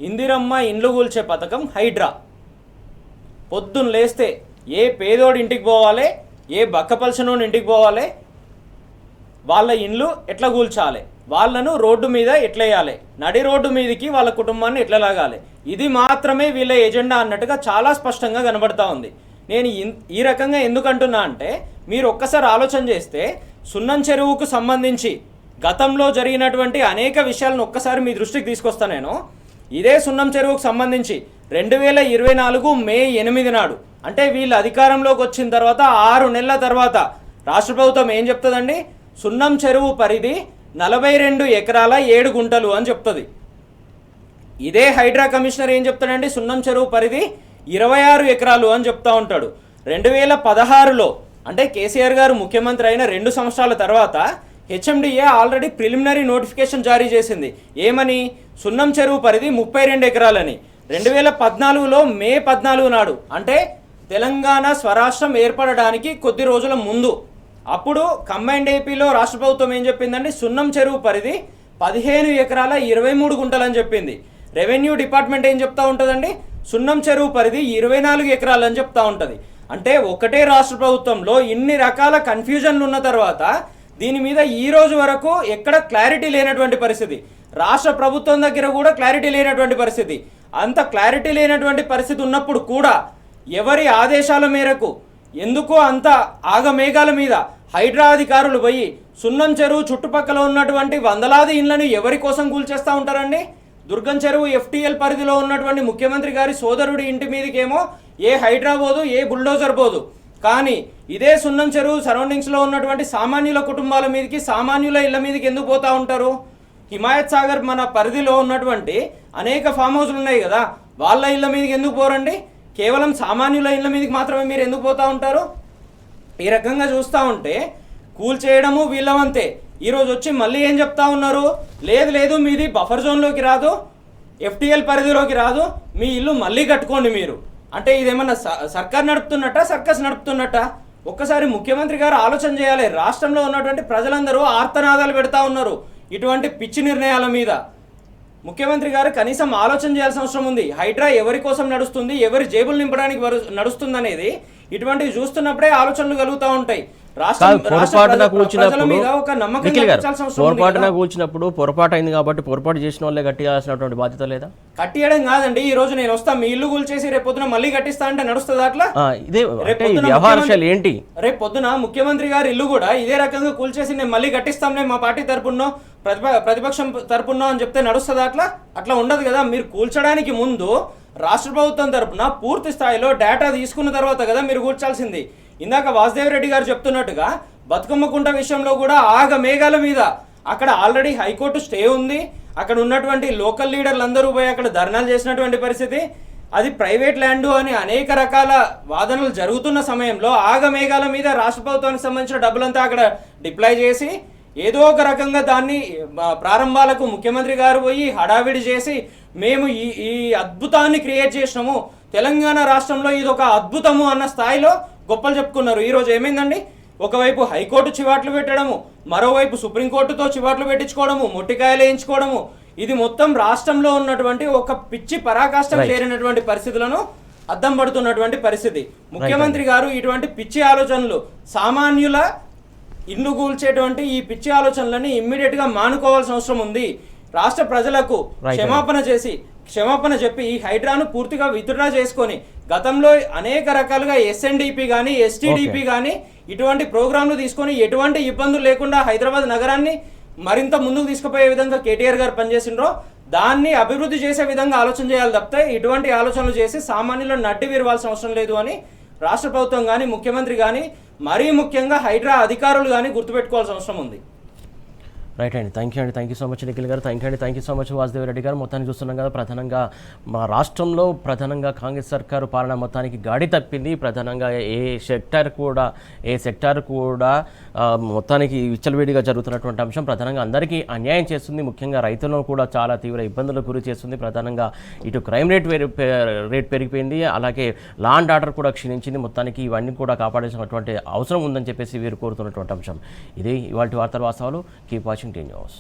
C: ఇందిరమ్మ ఇండ్లు కూల్చే పథకం హైడ్రా. పొద్దున్న లేస్తే ఏ పేదోడి ఇంటికి పోవాలి, ఏ బక్కపలసనోడి ఇంటికి పోవాలి, వాళ్ళ ఇండ్లు ఎట్లా కూల్చాలి, వాళ్ళను రోడ్డు మీద ఎట్లా వేయాలి, నడి రోడ్డు మీదకి వాళ్ళ కుటుంబాన్ని ఎట్లా లాగాలి, ఇది మాత్రమే వీళ్ళ ఎజెండా అన్నట్టుగా చాలా స్పష్టంగా కనబడతా ఉంది. నేను ఈ రకంగా ఎందుకంటున్నా అంటే మీరు ఒక్కసారి ఆలోచన చేస్తే సున్నం చెరువుకు సంబంధించి గతంలో జరిగినటువంటి అనేక విషయాలను ఒక్కసారి మీ దృష్టికి తీసుకొస్తా. నేను ఇదే సున్నం చెరువుకు సంబంధించి 2024 మే 8 నాడు అంటే వీళ్ళు అధికారంలోకి వచ్చిన తర్వాత 6 నెలల తర్వాత రాష్ట్ర ప్రభుత్వం ఏం చెప్తుందండి, సున్నం చెరువు పరిధి 42 ఎకరాల 7 గుంటలు అని చెప్తుంది. ఇదే హైడ్రా కమిషనర్ ఏం చెప్తాడండి, సున్నం చెరువు పరిధి 26 ఎకరాలు అని చెప్తా ఉంటాడు. 2016లో అంటే కేసీఆర్ గారు ముఖ్యమంత్రి అయిన 2 సంవత్సరాల తర్వాత హెచ్ఎండిఏ ఆల్రెడీ ప్రిలిమినరీ నోటిఫికేషన్ జారీ చేసింది. ఏమని, సున్నం చెరువు పరిధి 32 ఎకరాలని. 2014లో మే 14 నాడు అంటే తెలంగాణ స్వరాష్ట్రం ఏర్పడడానికి కొద్ది రోజుల ముందు అప్పుడు కంబైన్డ్ ఏపీలో రాష్ట్ర ప్రభుత్వం ఏం చెప్పిందండి, సున్నం చెరువు పరిధి 15 ఎకరాల 23 గుంటలు అని చెప్పింది. రెవెన్యూ డిపార్ట్మెంట్ ఏం చెప్తా ఉంటుందండి, సున్నం చెరువు పరిధి 24 ఎకరాలు అని చెప్తా ఉంటుంది. అంటే ఒకటే రాష్ట్ర ప్రభుత్వంలో ఇన్ని రకాల కన్ఫ్యూజన్లు ఉన్న తర్వాత దీని మీద ఈ రోజు వరకు ఎక్కడ క్లారిటీ లేనటువంటి పరిస్థితి, రాష్ట్ర ప్రభుత్వం దగ్గర కూడా క్లారిటీ లేనటువంటి పరిస్థితి. అంత క్లారిటీ లేనటువంటి పరిస్థితి ఉన్నప్పుడు కూడా ఎవరి ఆదేశాల మేరకు ఎందుకో అంత ఆగమేఘాల మీద హైడ్రా అధికారులు పోయి సున్నం చెరువు చుట్టుపక్కల ఉన్నటువంటి వందలాది ఇళ్లను ఎవరి కోసం కూల్చేస్తూ ఉంటారండి. దుర్గం చెరువు ఎఫ్టీఎల్ పరిధిలో ఉన్నటువంటి ముఖ్యమంత్రి గారి సోదరుడి ఇంటి మీదకేమో ఏ హైడ్రా పోదు, ఏ బుల్డోజర్ పోదు. కానీ ఇదే సున్నం చెరువు సరౌండింగ్స్లో ఉన్నటువంటి సామాన్యుల కుటుంబాల మీదకి, సామాన్యుల ఇళ్ల మీదకి ఎందుకు పోతూ ఉంటారు? హిమాయత్ సాగర్ మన పరిధిలో ఉన్నటువంటి అనేక ఫామ్ హౌస్లు ఉన్నాయి కదా, వాళ్ళ ఇళ్ల మీదకి ఎందుకు పోరండి? కేవలం సామాన్యుల ఇళ్ల మీదకి మాత్రమే మీరు ఎందుకు పోతూ ఉంటారు? ఈ రకంగా చూస్తూ ఉంటే కూల్చేయడము వీళ్ళవంతే, ఈరోజు వచ్చి మళ్ళీ ఏం చెప్తా ఉన్నారు, లేదు లేదు మీది బఫర్ జోన్లోకి రాదు, ఎఫ్టీఎల్ పరిధిలోకి రాదు, మీ ఇల్లు మళ్ళీ కట్టుకోండి మీరు. అంటే ఇదేమన్నా సర్కార్ నడుపుతున్నట్ట, సర్కస్ నడుపుతున్నట్ట? ఒక్కసారి ముఖ్యమంత్రి గారు ఆలోచన చేయాలి. రాష్ట్రంలో ఉన్నటువంటి ప్రజలందరూ ఆర్తనాదాలు పెడతా ఉన్నారు ఇటువంటి పిచ్చి నిర్ణయాల మీద. ముఖ్యమంత్రి గారు కనీసం ఆలోచన చేయాల్సిన అవసరం ఉంది. హైడ్రా ఎవరి కోసం నడుస్తుంది, ఎవరి జేబులు నింపడానికి నడుస్తుంది అనేది ఇటువంటివి చూస్తున్నప్పుడే ఆలోచనలు కలుగుతూ ఉంటాయి.
A: పొరపాటున కూల్చినప్పుడు పొరపాటు అయింది కాబట్టి పొరపాటు చేసిన వాళ్ళే కట్టియాల్సినటువంటి బాధ్యత లేదా?
C: కట్టియడం కాదండి, ఈ రోజు నేను వస్తా మీ ఇల్లు కూల్చేసి రేపు పొద్దున మళ్ళీ కట్టిస్తా అంటే నడుస్తుంది అట్లా?
A: ఏంటి
C: రేపు పొద్దున ముఖ్యమంత్రి గారి ఇల్లు కూడా ఇదే రకంగా కూల్చేసి నేను మళ్ళీ కట్టిస్తాంలే మా పార్టీ తరపునో ప్రతిపక్షం తరపునో అని చెప్తే నడుస్తుంది అట్లా? అట్లా ఉండదు కదా. మీరు కూల్చడానికి ముందు రాష్ట్ర ప్రభుత్వం తరపున పూర్తి స్థాయిలో డేటా తీసుకున్న తర్వాత కదా మీరు కూర్చాల్సింది. ఇందాక వాసుదేవ్ రెడ్డి గారు చెప్తున్నట్టుగా బతుకమ్మ కుంట విషయంలో కూడా ఆగ మేఘాల మీద అక్కడ ఆల్రెడీ హైకోర్టు స్టే ఉంది. అక్కడ ఉన్నటువంటి లోకల్ లీడర్లు అందరూ పోయి అక్కడ ధర్నాలు చేసినటువంటి పరిస్థితి. అది ప్రైవేట్ ల్యాండ్ అని అనేక రకాల వాదనలు జరుగుతున్న సమయంలో ఆగ మేఘాల మీద రాష్ట్ర ప్రభుత్వానికి సంబంధించిన డబ్బులంతా అక్కడ డిప్లాయ్ చేసి ఏదో ఒక రకంగా దాన్ని ప్రారంభాలకు ముఖ్యమంత్రి గారు పోయి హడావిడి చేసి మేము ఈ అద్భుతాన్ని క్రియేట్ చేసినాము, తెలంగాణ రాష్ట్రంలో ఇది ఒక అద్భుతము అన్న స్థాయిలో గొప్పలు చెప్పుకున్నారు. ఈరోజు ఏమైందండి, ఒకవైపు హైకోర్టు చివాట్లు పెట్టడము, మరోవైపు సుప్రీంకోర్టుతో చివాట్లు పెట్టించుకోవడము, మొట్టికాయలు వేయించుకోవడము, ఇది మొత్తం రాష్ట్రంలో ఉన్నటువంటి ఒక పిచ్చి పరాకాష్ఠం చేరినటువంటి పరిస్థితులను అద్దం పడుతున్నటువంటి పరిస్థితి. ముఖ్యమంత్రి గారు ఇటువంటి పిచ్చి ఆలోచనలు, సామాన్యుల ఇల్లు కూల్చేటువంటి ఈ పిచ్చి ఆలోచనలని ఇమ్మీడియట్గా మానుకోవాల్సిన అవసరం ఉంది. రాష్ట్ర ప్రజలకు క్షమాపణ చెప్పి ఈ హైడ్రాను పూర్తిగా విత్డ్రా చేసుకొని గతంలో అనేక రకాలుగా ఎస్ఎన్డిపి కానీ ఎస్టీడీపీ కానీ ఇటువంటి ప్రోగ్రాంలు తీసుకొని ఎటువంటి ఇబ్బందులు లేకుండా హైదరాబాద్ నగరాన్ని మరింత ముందుకు తీసుకుపోయే విధంగా కేటీఆర్ గారు పనిచేసిండ్రో దాన్ని అభివృద్ధి చేసే విధంగా ఆలోచన చేయాలి తప్పితే ఇటువంటి ఆలోచనలు చేసి సామాన్యులను నడ్డి విరవాల్సిన అవసరం లేదు అని రాష్ట్ర ప్రభుత్వం కానీ ముఖ్యమంత్రి కానీ మరీ ముఖ్యంగా హైడ్రా అధికారులు కానీ గుర్తుపెట్టుకోవాల్సిన అవసరం ఉంది.
A: రైట్ అండి, thank you so much Nikhil గారు. Thank you so much Vasudev Reddy గారు. మొత్తాన్ని చూస్తున్నాం కదా, ప్రధానంగా మా రాష్ట్రంలో ప్రధానంగా కాంగ్రెస్ సర్కారు పాలన మొత్తానికి గాడి తప్పింది. ప్రధానంగా ఏ సెక్టార్ కూడా మొత్తానికి విచ్చలవిడిగా జరుగుతున్నటువంటి అంశం ప్రధానంగా అందరికీ అన్యాయం చేస్తుంది. ముఖ్యంగా రైతులను కూడా చాలా తీవ్ర ఇబ్బందులకు గురి చేస్తుంది. ప్రధానంగా ఇటు క్రైమ్ రేట్ పెరిగిపోయింది, అలాగే లా అండ్ ఆర్డర్ కూడా క్షీణించింది. మొత్తానికి ఇవన్నీ కూడా కాపాడాల్సినటువంటి అవసరం ఉందని చెప్పేసి వీరు కోరుతున్నటువంటి అంశం ఇది. ఇవాళ వార్తల వాస్తవాలు. Keep watching tea news.